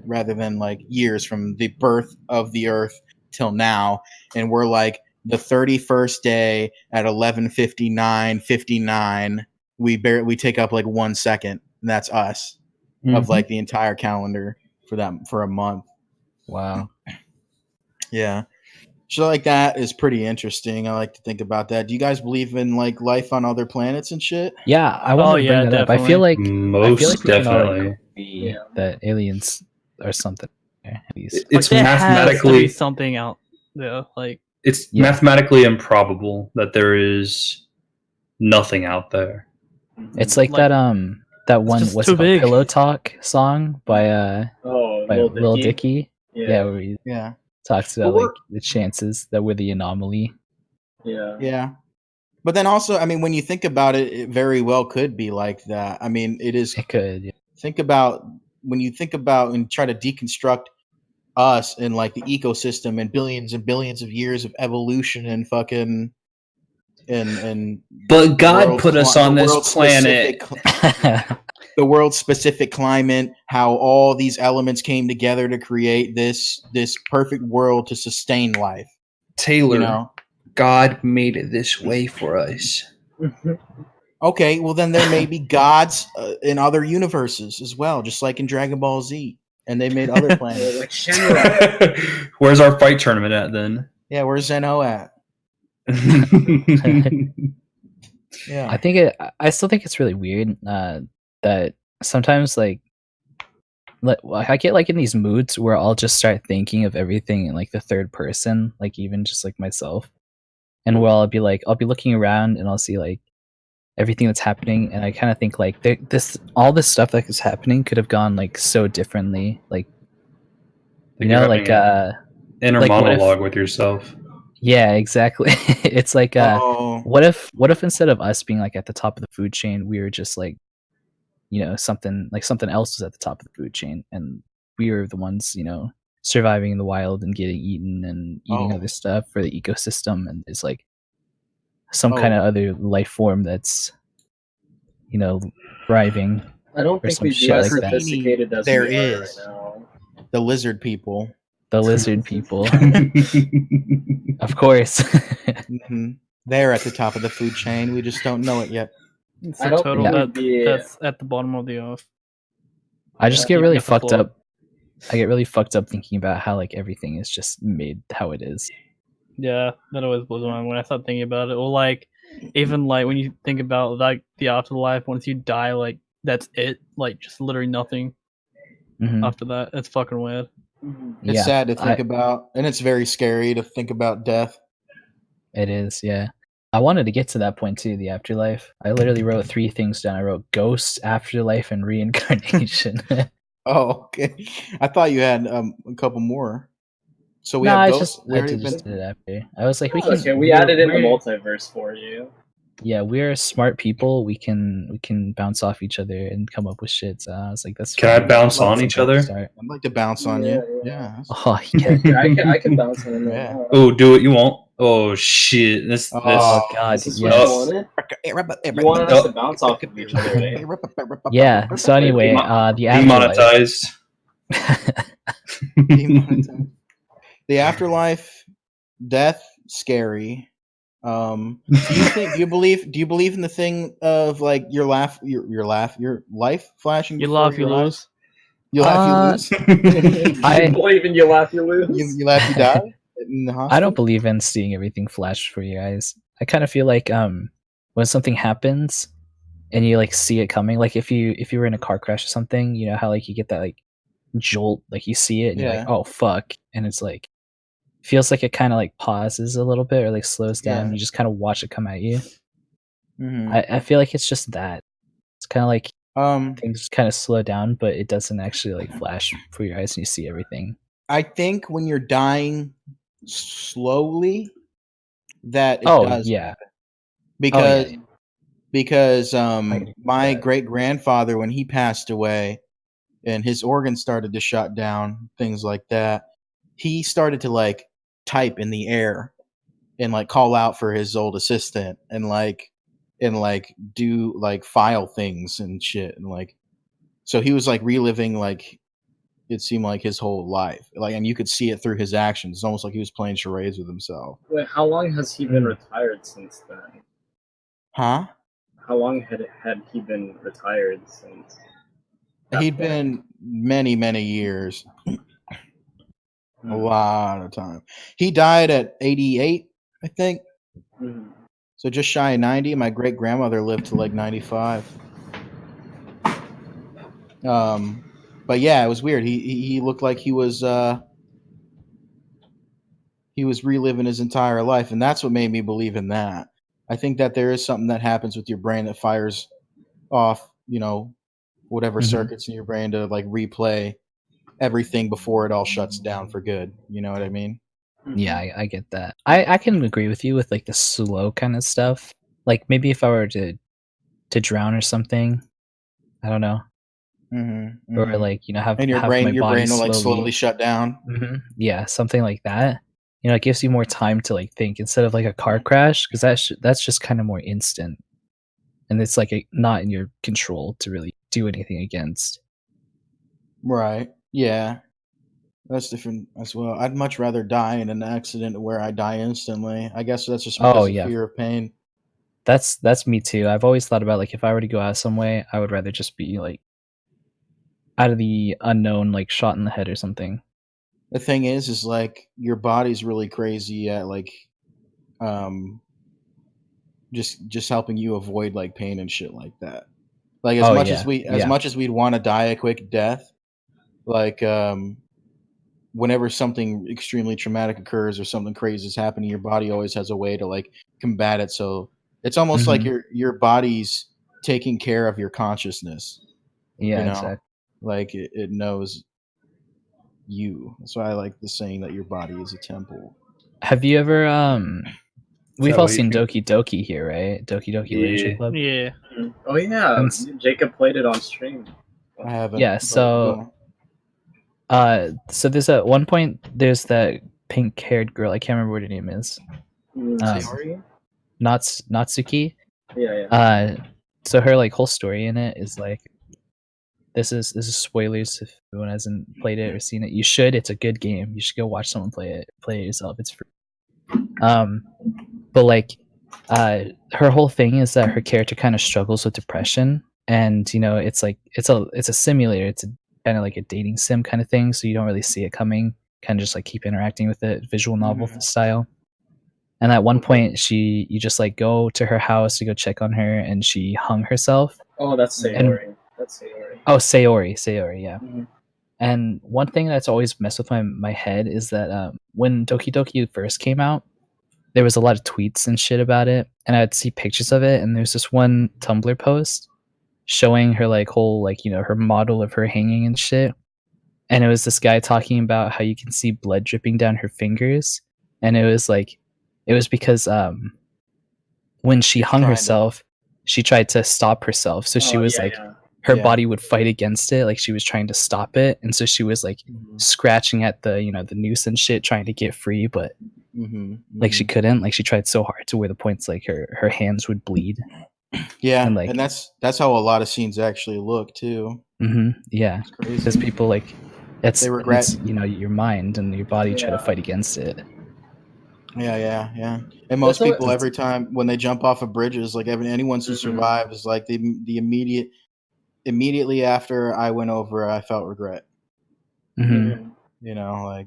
rather than like years from the birth of the Earth till now, and we're like the 31st day at 11:59:59. We take up like 1 second, and that's us. Of like the entire calendar for a month. Wow. Yeah. Shit like that is pretty interesting. I like to think about that. Do you guys believe in like life on other planets and shit? Yeah, I want to bring yeah, that up. I feel like Most we can all definitely. agree that aliens are something. At least. It's there has to be mathematically something out there. Like it's Yeah. mathematically improbable that there is nothing out there. It's like Like, that one just what's too it called? big. Pillow Talk song by Lil Lil Dicky. Dicky. Yeah, where he Yeah. talks But about we're- like the chances that we're the anomaly. Yeah. Yeah. But then also, I mean, when you think about it, it very well could be like that. I mean, it is. It could. Yeah. Think about when you think about and try to deconstruct us and like the ecosystem and billions of years of evolution and fucking and But God world put us cli- on the this world's planet. specific the world's specific climate, how all these elements came together to create this perfect world to sustain life. Taylor, You know. God made it this way for us. Okay, well then there may be gods in other universes as well, just like in Dragon Ball Z, and they made other planets. Like Shenmue. Where's our fight tournament at then? Yeah, where's Zeno at? Yeah, I still think it's really weird that sometimes like I get like in these moods where I'll just start thinking of everything in like the third person, like even just like myself, and where I'll be looking around and I'll see like everything that's happening, and I kind of think like all this stuff that is happening could have gone like so differently, like you know, like inner like, what if- monologue with yourself. yeah, exactly. It's like oh, what if instead of us being like at the top of the food chain, we were just like, you know, something else was at the top of the food chain, and we were the ones, you know, surviving in the wild and getting eaten and eating Oh. other stuff for the ecosystem, and it's like some kind of other life form that's, you know, thriving. I don't Or think some we'd be shit as like that. sophisticated as There we are is. right now. the lizard people. The lizard people, of course. Hmm. They're at the top of the food chain. We just don't know it yet. it's I a don't total think that, we'd be- that's at the bottom of the earth. I just get Even really at the fucked floor. up. I get really fucked up thinking about how like everything is just made how it is. Yeah, that always blows my mind when I start thinking about it. Or like, even like when you think about like the afterlife, once you die, like that's it. Like just literally nothing Mhm. after that. It's fucking weird. It's Yeah, sad to think about, and it's very scary to think about death. it is. Yeah, I wanted to get to that point too. The afterlife. I literally wrote 3 things down. I wrote ghosts, afterlife, and reincarnation. Oh, okay. I thought you had a couple more. So we No, have I ghosts. just We already did been. it after. I was like, we Oh, can. okay, we added in the multiverse for you. Yeah, we're smart people. We can bounce off each other and come up with shit. So I was like, that's. Can I fine. bounce That's on a each good other? start. I'd like to bounce on Yeah, you. yeah. Yeah. Oh yeah. Yeah, I can bounce on them. Yeah. Right now. Oh, do what you want. Oh shit! This. Oh god. This is what you Yes. wanted? You wanted us to bounce off of each other, eh? Yeah. So anyway, the afterlife. Demonetized. Demonetized. The afterlife, death, scary. Do you believe in the thing of like your life flashing? You before laugh, you your eyes? lose. You laugh, you lose. I- You believe in you laugh, you lose. You laugh, you die. In the hospital? I don't believe in seeing everything flash for your eyes. I kind of feel like when something happens and you like see it coming, like if you were in a car crash or something, you know how like you get that like jolt, like you see it and you're like, Yeah. oh fuck, and it's like feels like it kind of like pauses a little bit or like slows down. Yeah. And you just kind of watch it come at you. Mhm. I feel like it's just that. It's kind of like Um, things kind of slow down, but it doesn't actually like flash for your eyes and you see everything. I think when you're dying slowly, that it Oh does yeah. happen. Because yeah. because I can agree with my that. great grandfather, when he passed away and his organs started to shut down, things like that, he started to like type in the air and like call out for his old assistant and do like file things and shit, and like so he was like reliving like it seemed like his whole life, like, and you could see it through his actions. It's almost like he was playing charades with himself. Wait, how long has he been retired since then? Huh? How long had he been retired since? He'd been many years. A lot of time. He died at 88, I think. Mhm. So just shy of 90. My great grandmother lived to like 95. But yeah, it was weird. He looked like he was reliving his entire life, and that's what made me believe in that. I think that there is something that happens with your brain that fires off, whatever Mhm. circuits in your brain to like replay everything before it all shuts down for good. You know what I mean? Yeah, I get that. I can agree with you with like the slow kind of stuff. Like maybe if I were to drown or something, I don't know, Mm-hmm, or mm-hmm. like have And your my brain body will like slowly shut down. yeah, something like that. It gives you more time to like think instead of like a car crash, because that's just kind of more instant, and it's like not in your control to really do anything against. Right. Yeah. That's different as well. I'd much rather die in an accident where I die instantly. I guess that's just because Oh of yeah, fear of pain. that's me too. I've always thought about like if I were to go out some way, I would rather just be like out of the unknown, like shot in the head or something. The thing is like your body's really crazy at like just helping you avoid like pain and shit like that. Like as Oh much yeah, as much as we'd want to die a quick death, like whenever something extremely traumatic occurs or something crazy is happening, your body always has a way to like combat it. So it's almost like Mhm. your body's taking care of your consciousness. Yeah, exactly. Like it knows you. That's why I like the saying that your body is a temple. Have you ever we've that all what you seen think? Doki Doki here, right? Doki Doki Literature Yeah. Club. Yeah. Oh yeah, And s- Jacob played it on stream. I haven't. Yeah, but so so there's at one point there's that pink haired girl, I can't remember what her name is. Sayori? Natsuki. Yeah. So her like whole story in it is like this is spoilers if anyone hasn't played it or seen it. You should. It's a good game. You should go watch someone play it. Play it yourself. It's free. But like her whole thing is that her character kind of struggles with depression, and it's like it's a simulator. It's kind of like a dating sim kind of thing, so you don't really see it coming. Kind of just like keep interacting with it, visual novel style. And at one point, you just like go to her house to go check on her, and she hung herself. Oh, that's And- Sayori. That's Sayori. Oh, Sayori, yeah. Mhm. And one thing that's always messed with my head is that when Doki Doki first came out, there was a lot of tweets and shit about it, and I'd see pictures of it, and there's this one Tumblr post showing her like whole like her model of her hanging and shit, and it was this guy talking about how you can see blood dripping down her fingers, and it was because when she hung Trying to- herself, she tried to stop herself, so she was like her Yeah. body would fight against it, like she was trying to stop it, and so she was like scratching at the the noose and shit trying to get free, but like she couldn't, like she tried so hard to where the points like her hands would bleed. Yeah, and, like- and that's how a lot of scenes actually look too. Yeah, It's crazy. because people like They regret- it's, your mind and your body try to fight against it. Yeah. And most That's people, what- every time when they jump off of bridges, like anyone who survives, like the immediately after I went over, I felt regret. Mhm. Like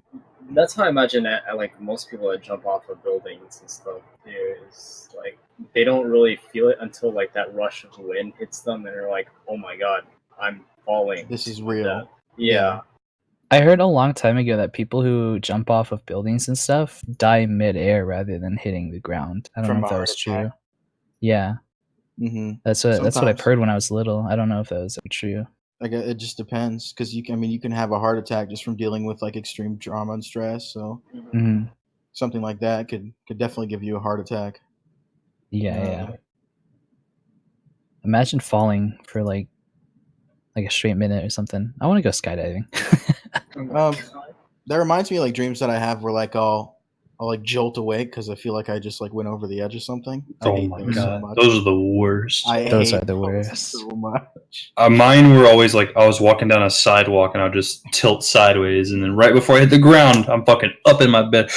That's how I imagine it. Like most people that jump off of buildings and stuff, is like they don't really feel it until like that rush of wind hits them, and they're like, "Oh my god, I'm falling." this is to real. death." Yeah. I heard a long time ago that people who jump off of buildings and stuff die mid-air rather than hitting the ground. I don't From know if a that heart was true. attack. Yeah, Mm-hmm. that's what I've Sometimes. heard when I was little. I don't know if that was ever true. Like it just depends, because you can have a heart attack just from dealing with like extreme trauma and stress. So Mhm. something like that could definitely give you a heart attack. Yeah. Imagine falling for like a straight minute or something. I want to go skydiving. That reminds me of like dreams that I have where like I'll like jolt awake because I feel like I just like went over the edge of something. I Oh hate my those god, so much. those are the worst. Those hate are the those worst. so much. Mine were always like I was walking down a sidewalk and I'd just tilt sideways, and then right before I hit the ground, I'm fucking up in my bed.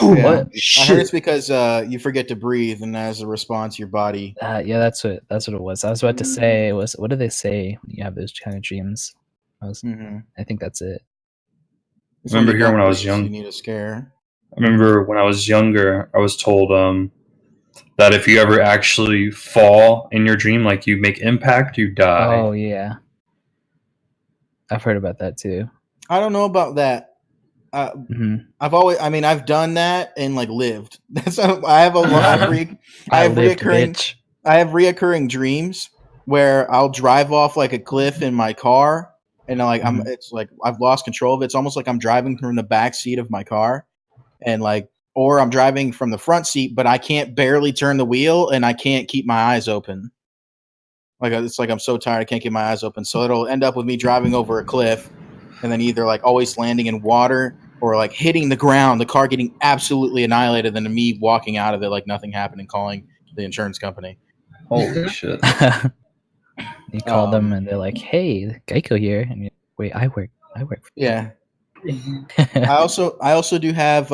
Yeah. What? I heard it's because you forget to breathe, and as a response, your body. Yeah, that's what it was. I was about to say what do they say when you have those kind of dreams? I think that's it. It's remember the hearing when I devil was is, young. You need a scare. I remember when I was younger, I was told that if you ever actually fall in your dream, like you make impact, you die. Oh yeah, I've heard about that too. I don't know about that. Hmm I've done that and like lived. That's I have I lived, reoccurring bitch. I have reoccurring dreams where I'll drive off like a cliff in my car, and Mhm. it's like I've lost control of it. It's almost like I'm driving from the back seat of my car, and like, or I'm driving from the front seat, but I can't barely turn the wheel and I can't keep my eyes open. Like it's like I'm so tired I can't keep my eyes open. So it'll end up with me driving over a cliff, and then either like always landing in water or like hitting the ground, the car getting absolutely annihilated, then me walking out of it like nothing happened and calling the insurance company. Holy shit! You call them Um, and they're like, "Hey, Geico here," and you're like, wait, I work. For Yeah. I also do have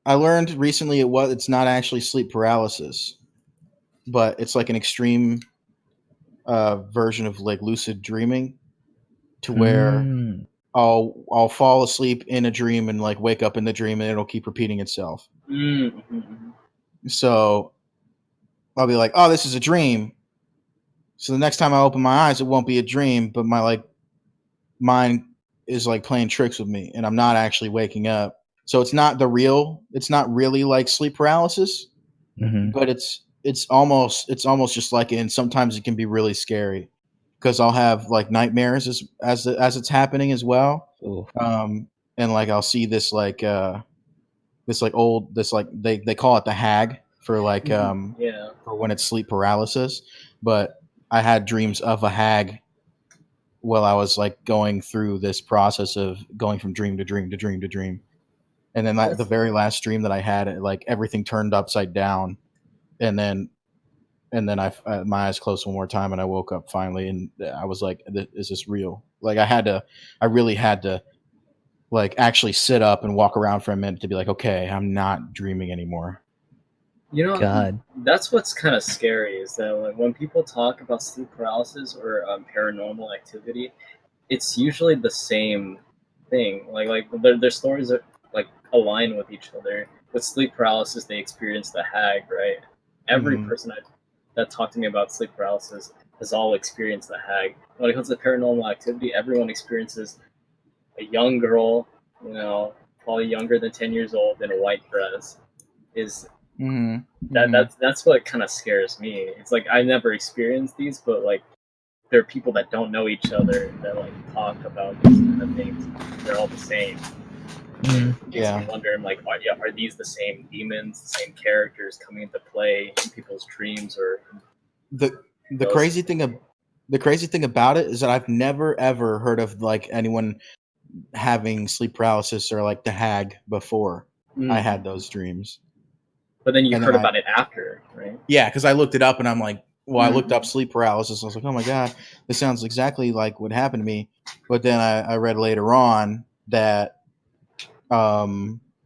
I learned recently it's not actually sleep paralysis, but it's like an extreme version of like lucid dreaming, to where Mm. I'll fall asleep in a dream and like wake up in the dream and it'll keep repeating itself. Mm-hmm. So I'll be like, "Oh, this is a dream." So the next time I open my eyes, it won't be a dream, but my like mind is like playing tricks with me, and I'm not actually waking up. So it's not really like sleep paralysis, hmm but it's almost just like it. And sometimes it can be really scary because I'll have like nightmares as it's happening as well. Ooh. And like I'll see this like they call it the hag for like Yeah. for when it's sleep paralysis, but I had dreams of a hag while I was like going through this process of going from dream to dream to dream to dream. And then the very last dream that I had, like everything turned upside down, and then my eyes closed one more time, and I woke up finally, and I was like, "Is this real?" Like I really had to like actually sit up and walk around for a minute to be like, "Okay, I'm not dreaming anymore." You know, God. that's what's kind of scary is that like, when people talk about sleep paralysis or paranormal activity, it's usually the same thing. Like their stories are like align with each other. With sleep paralysis, they experience the hag, right? Every Mhm. person that talked to me about sleep paralysis has all experienced the hag. When it comes to paranormal activity, everyone experiences a young girl, you know, probably younger than 10 years old in a white dress. Is Mhm. Mhm. that's what kind of scares me. It's like I never experienced these, but like there are people that don't know each other that like talk about these kind of things. They're all the same. Mm. It makes me Yeah. wonder. I'm like, are these the same demons, the same characters coming into play in people's dreams or The those? crazy thing about it is that I've never ever heard of like anyone having sleep paralysis or like the hag before I Mm. had those dreams. But then you And then heard about it after, right? yeah, because I looked it up and I'm like, well, I looked Mm. up sleep paralysis. I was like, oh my God, this sounds exactly like what happened to me. But then I read later on that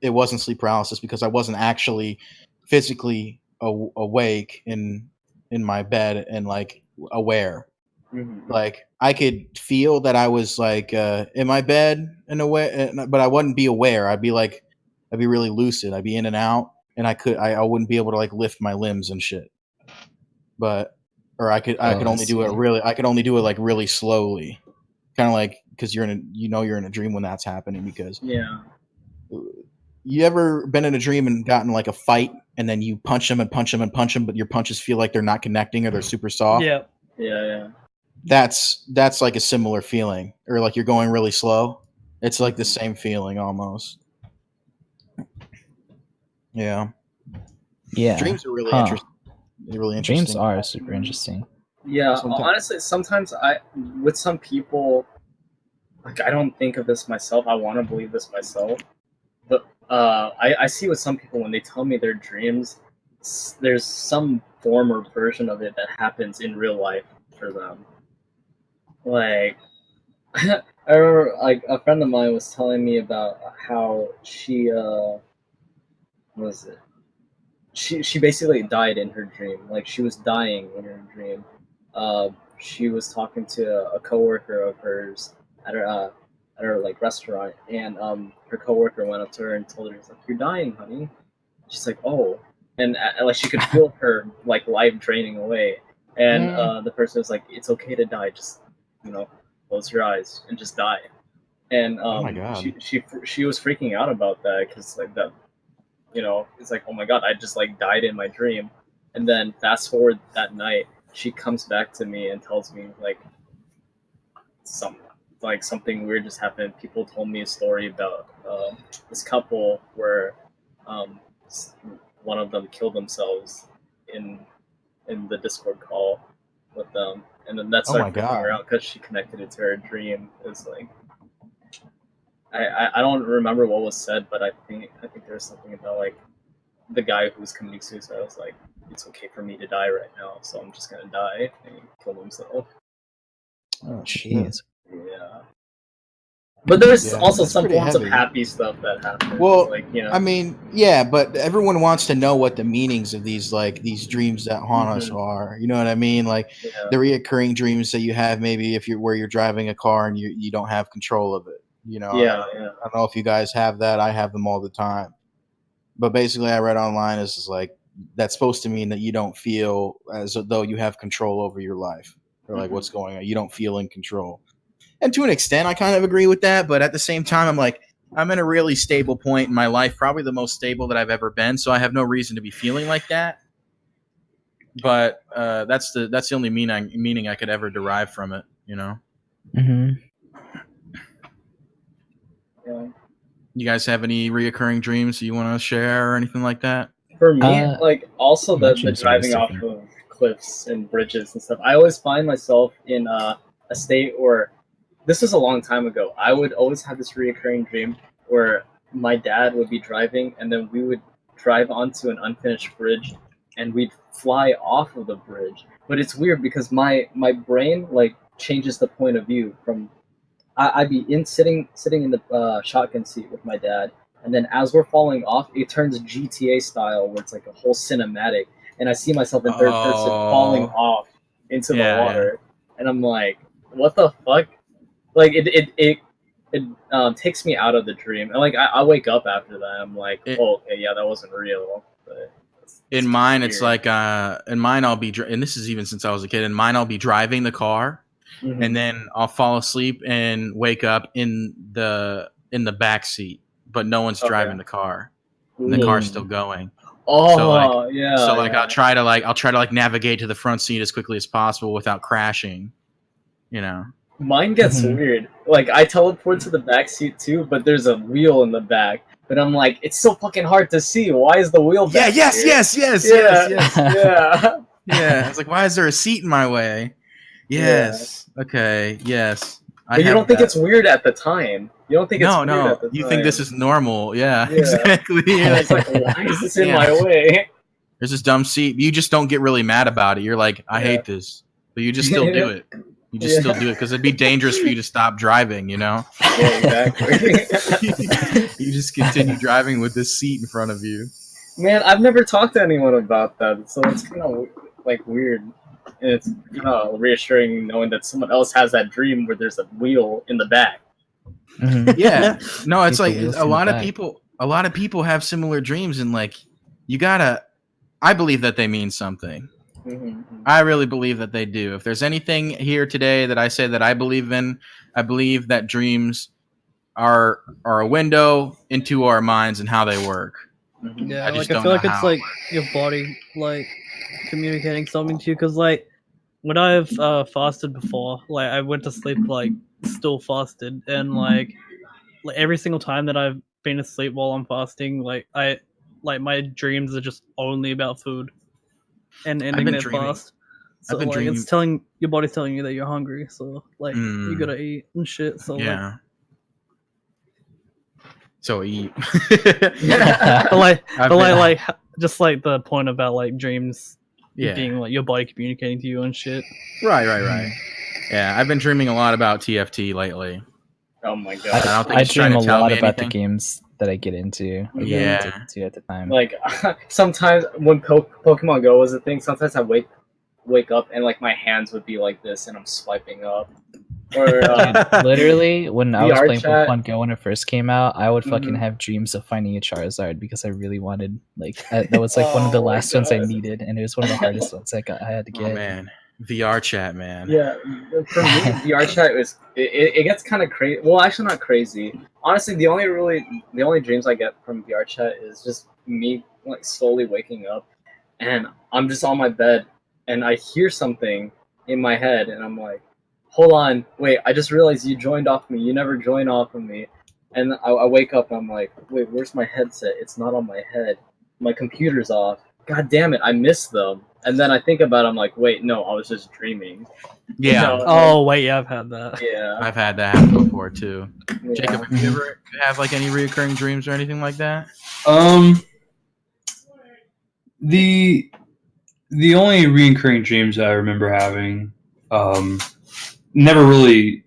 it wasn't sleep paralysis because I wasn't actually physically awake in my bed and like aware. Mm-hmm. Like I could feel that I was like in my bed in a way, but I wouldn't be aware. I'd be really lucid. I'd be in and out, and I wouldn't be able to like lift my limbs and shit. But or I Oh, could I only do it see. really I could only do it like really slowly, kind of like because you're in a dream when that's happening. Because Yeah. you ever been in a dream and gotten like a fight, and then you punch them and punch them and punch them, but your punches feel like they're not connecting or they're super soft? Yeah. Yeah. That's like a similar feeling, or like you're going really slow. It's like the Mhm. same feeling almost. Yeah, Yeah. dreams are really Huh. interesting. Really Dreams interesting. are super interesting. Yeah. Sometimes, Honestly, sometimes with some people, like I don't think of this myself. I want to believe this myself, but I see with some people when they tell me their dreams, there's some form or version of it that happens in real life for them. Like I remember, like a friend of mine was telling me about how she what was it? She basically died in her dream. Like she was dying in her dream. She was talking to a coworker of hers at her at her like restaurant, and her coworker went up to her and told her, he's like, "You're dying, honey." She's like, "Oh," and like she could feel her like life draining away, and the person was like, "It's okay to die, just close your eyes and just die." And Oh my God. she was freaking out about that because like that, it's like, oh my God, I just like died in my dream. And then fast forward that night, she comes back to me and tells me like something weird just happened. People told me a story about this couple where one of them killed themselves in the Discord call with them, and then that Oh my started freaking her God. out because she connected it to her dream. It's like I don't remember what was said, but I think there was something about like the guy who was committing suicide was like, "It's okay for me to die right now, so I'm just gonna die," and he killed himself. Oh Jeez. Yeah. But there's Yeah, also that's some pretty forms of heavy. happy stuff that happens. Well, like I mean, yeah, but everyone wants to know what the meanings of these dreams that haunt us are. You know what I mean? Like yeah. the reoccurring dreams that you have, maybe if you're driving a car and you don't have control of it. Yeah. I don't know if you guys have that. I have them all the time. But basically, I read online is like that's supposed to mean that you don't feel as though you have control over your life or like what's going on. You don't feel in control. And to an extent, I kind of agree with that. But at the same time, I'm like, I'm in a really stable point in my life, probably the most stable that I've ever been. So I have no reason to be feeling like that. But that's the only meaning I could ever derive from it. Mm-hmm. Yeah. You guys have any reoccurring dreams you want to share or anything like that? For me, like also my the dreams are always driving off different. of cliffs and bridges and stuff. I always find myself in a state where this was a long time ago. I would always have this reoccurring dream where my dad would be driving and then we would drive onto an unfinished bridge and we'd fly off of the bridge. But it's weird because my brain like changes the point of view from I'd be sitting in the shotgun seat with my dad, and then as we're falling off, it turns GTA style where it's like a whole cinematic, and I see myself in third person falling off into the water, and I'm like, what the fuck? Like it takes me out of the dream, and like I wake up after that, I'm like, oh okay, yeah, that wasn't real. But in mine, it's like in mine I'll be and this is even since I was a kid. In mine, I'll be driving the car. Mm-hmm. And then I'll fall asleep and wake up in the back seat, but no one's driving the car. And the car's still going. Oh, so I'll try to navigate to the front seat as quickly as possible without crashing. Mine gets weird. Like I teleport to the back seat too, but there's a wheel in the back. But I'm like, it's so fucking hard to see. Why is the wheel back here? Yes. Yeah. Yeah. I was like, why is there a seat in my way? Yes. Yeah. Okay. Yes. But you don't think it's weird at the time. You don't think it's weird at the time. You think this is normal. Yeah. Exactly. It's like, why is this in my way? There's this dumb seat. You just don't get really mad about it. You're like, I hate this. But you just still do it. You just still do it because it'd be dangerous for you to stop driving, Yeah, exactly. You just continue driving with this seat in front of you. Man, I've never talked to anyone about that, so it's kind of like weird. And it's kind of reassuring knowing that someone else has that dream where there's a wheel in the back. Mm-hmm. Yeah. No, it's like a lot of people have similar dreams, and like I believe that they mean something. Mm-hmm. I really believe that they do. If there's anything here today that I say that I believe in, I believe that dreams are a window into our minds and how they work. Mm-hmm. Yeah, I feel like it's like your body like communicating something to you, because like when I've fasted before, like I went to sleep like still fasted, and like every single time that I've been asleep while I'm fasting, like my dreams are just only about food and ending that fast. So like it's your body's telling you that you're hungry, so like you gotta eat and shit. So yeah. So eat. but just like the point about like dreams being like your body communicating to you and shit. Right. Yeah, I've been dreaming a lot about TFT lately. Oh my god! I dream a lot about the games that I get into. At the time. Like sometimes when Pokemon Go was a thing, sometimes I wake up and like my hands would be like this, and I'm swiping up. Or Literally, when I was VR playing chat. Pokemon Go when it first came out, I would fucking Mhm. have dreams of finding a Charizard because I really wanted, like, that was like one of the Oh my last ones I God. needed, and it was one of the hardest ones I had to Oh get. man, VR chat, man. Yeah, for me, VR chat it gets kind of crazy. Well, actually, not crazy. Honestly, the only dreams I get from VR chat is just me like slowly waking up, and I'm just on my bed, and I hear something in my head, and I'm like, "Hold on, wait! I just realized you joined off me. You never joined off of me." And I wake up, and I'm like, "Wait, where's my headset? It's not on my head. My computer's off. God damn it! I missed them." And then I think about it, I'm like, wait, no, I was just dreaming. Yeah, You know, Oh wait, yeah, I've had that. yeah. I've had that happen before too. Yeah. Jacob, have you ever have like any reoccurring dreams or anything like that? The only recurring dreams I remember having, never really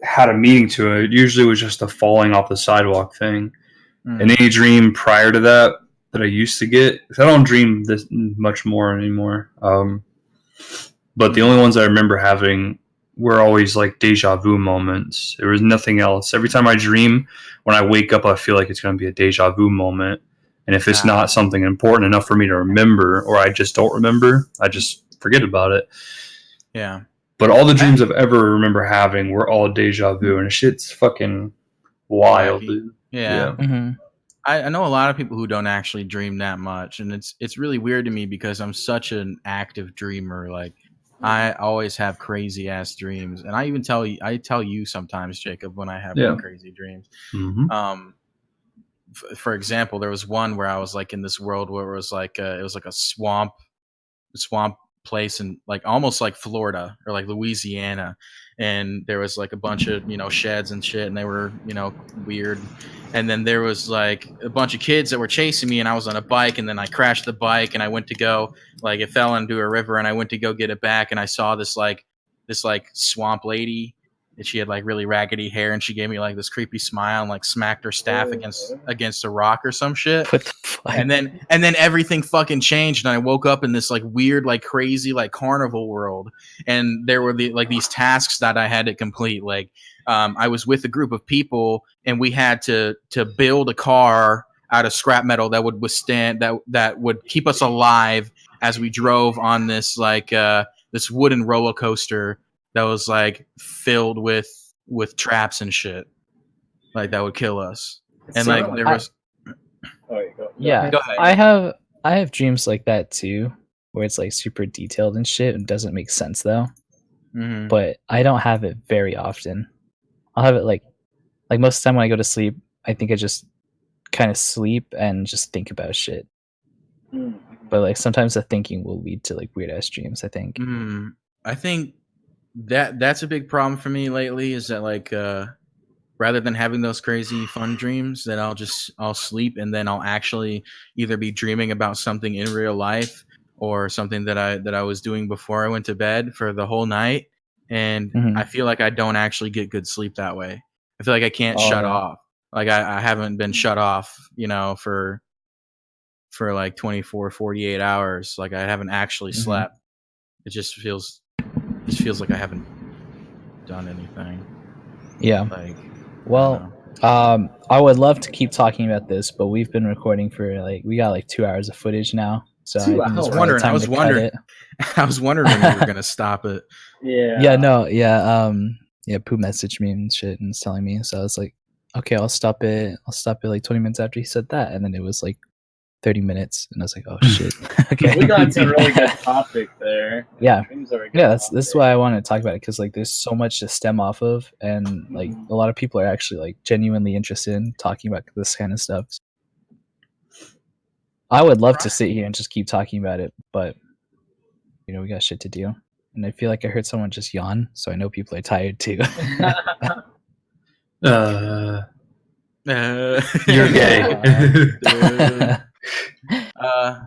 had a meaning to it. It usually was just a falling off the sidewalk thing. And any dream prior to that I used to get, 'cause I don't dream this much more anymore. But the only ones I remember having were always like deja vu moments. There was nothing else. Every time I dream, when I wake up, I feel like it's going to be a deja vu moment. And if it's not something important enough for me to remember, or I just don't remember, I just forget about it. Yeah. But all the dreams I've ever remember having were all deja vu, and shit's fucking wild, dude. Yeah. Mm-hmm. I know a lot of people who don't actually dream that much, and it's really weird to me because I'm such an active dreamer. Like I always have crazy ass dreams, and I tell you sometimes, Jacob, when I have like, crazy dreams. Mm-hmm. For example, there was one where I was like in this world where it was like a swamp place in like almost like Florida or like Louisiana, and there was like a bunch of sheds and shit, and they were weird. And then there was like a bunch of kids that were chasing me, and I was on a bike, and then I crashed the bike, and I went to go like it fell into a river, and I went to go get it back, and I saw this swamp lady. And she had like really raggedy hair, and she gave me like this creepy smile and like smacked her staff against a rock or some shit. What the fuck? And then everything fucking changed, and I woke up in this like weird, like crazy, like carnival world. And there were these tasks that I had to complete. Like I was with a group of people, and we had to build a car out of scrap metal that would withstand that would keep us alive as we drove on this this wooden roller coaster that was like filled with traps and shit, like that would kill us. And like there was Yeah, Go ahead. I have dreams like that too, where it's like super detailed and shit. It doesn't make sense though, Mhm. but I don't have it very often. I'll have it like most of the time when I go to sleep. I think I just kind of sleep and just think about shit. But like sometimes the thinking will lead to like weird ass dreams, I think. I think that's a big problem for me lately, is that like rather than having those crazy fun dreams, that I'll sleep, and then I'll actually either be dreaming about something in real life or something that I was doing before I went to bed for the whole night. And Mhm. I feel like I don't actually get good sleep that way. I feel like I can't shut off. Like I haven't been shut off, for like 24, 48 hours. Like I haven't actually slept. It just feels like I haven't done anything. Yeah. Like, Well, I would love to keep talking about this, but we've been recording for we got like 2 hours of footage now. So 2 I think it's hours? probably time to cut it. I was wondering when you were gonna stop it. Yeah. Yeah, no, yeah, Pooh messaged me and shit and was telling me, so I was like, okay, I'll stop it like 20 minutes after he said that, and then it was like 30 minutes, and I was like, oh shit. Okay. We got to a really good topic there. Yeah. Dreams are a good Yeah, this topic. is why I wanted to talk about it, because like there's so much to stem off of, and like a lot of people are actually like genuinely interested in talking about this kind of stuff. I would love to sit here and just keep talking about it, but we got shit to do. And I feel like I heard someone just yawn, so I know people are tired too. You're gay.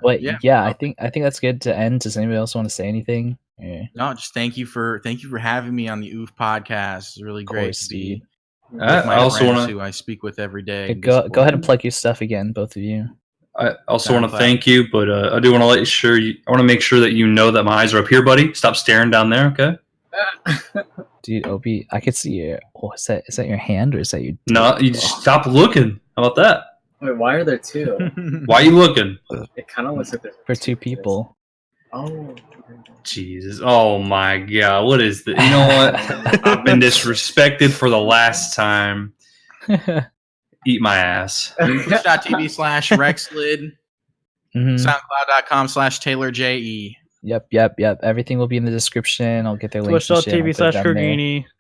But yeah. yeah, I think that's good to end. Does anybody else want to say anything? Yeah. No, just thank you for having me on the Oof podcast. It's really great course, to be dude. with I my also friends want who I speak with every day. Okay, and go Discord. ahead and plug your stuff again, both of you. I also want to thank you, but I do want to I want to make sure that you know that my eyes are up here, buddy. Stop staring down there, okay? Dude, Obi, I could see your. Oh, is that your hand or is that your? No, you just stop looking. How about that? Wait, why are there two? Why are you looking? It kind of looks like there's For two people. Oh. Jesus. Oh my god. What is this? You know what? I've been disrespected for the last time. Eat my ass. Twitch.tv/Rhexlid. Mhm. SoundCloud.com/TaylorJE. Yep. Everything will be in the description. I'll get their links. and shit. I'll put Twitch.tv/Kurgini. them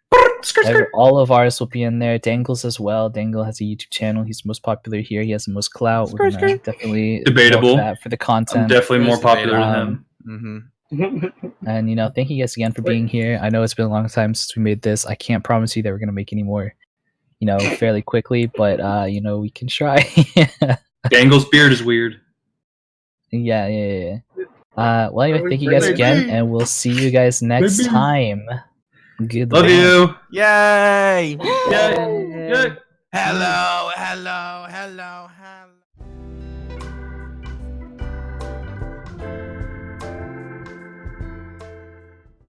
there. All of ours will be in there. Dangle's as well. Dangle has a YouTube channel. He's the most popular here. He has the most clout. We're gonna definitely Debatable. milk that for the content. I'm definitely more It's popular than debatable. him. Mm-hmm. And thank you guys again for being here. I know it's been a long time since we made this. I can't promise you that we're gonna make any more, fairly quickly, but we can try. Dangle's beard is weird. Yeah. Well, anyway, thank you guys again, and we'll see you guys next time. Goodbye. Love you. Yay! Yay. Hello.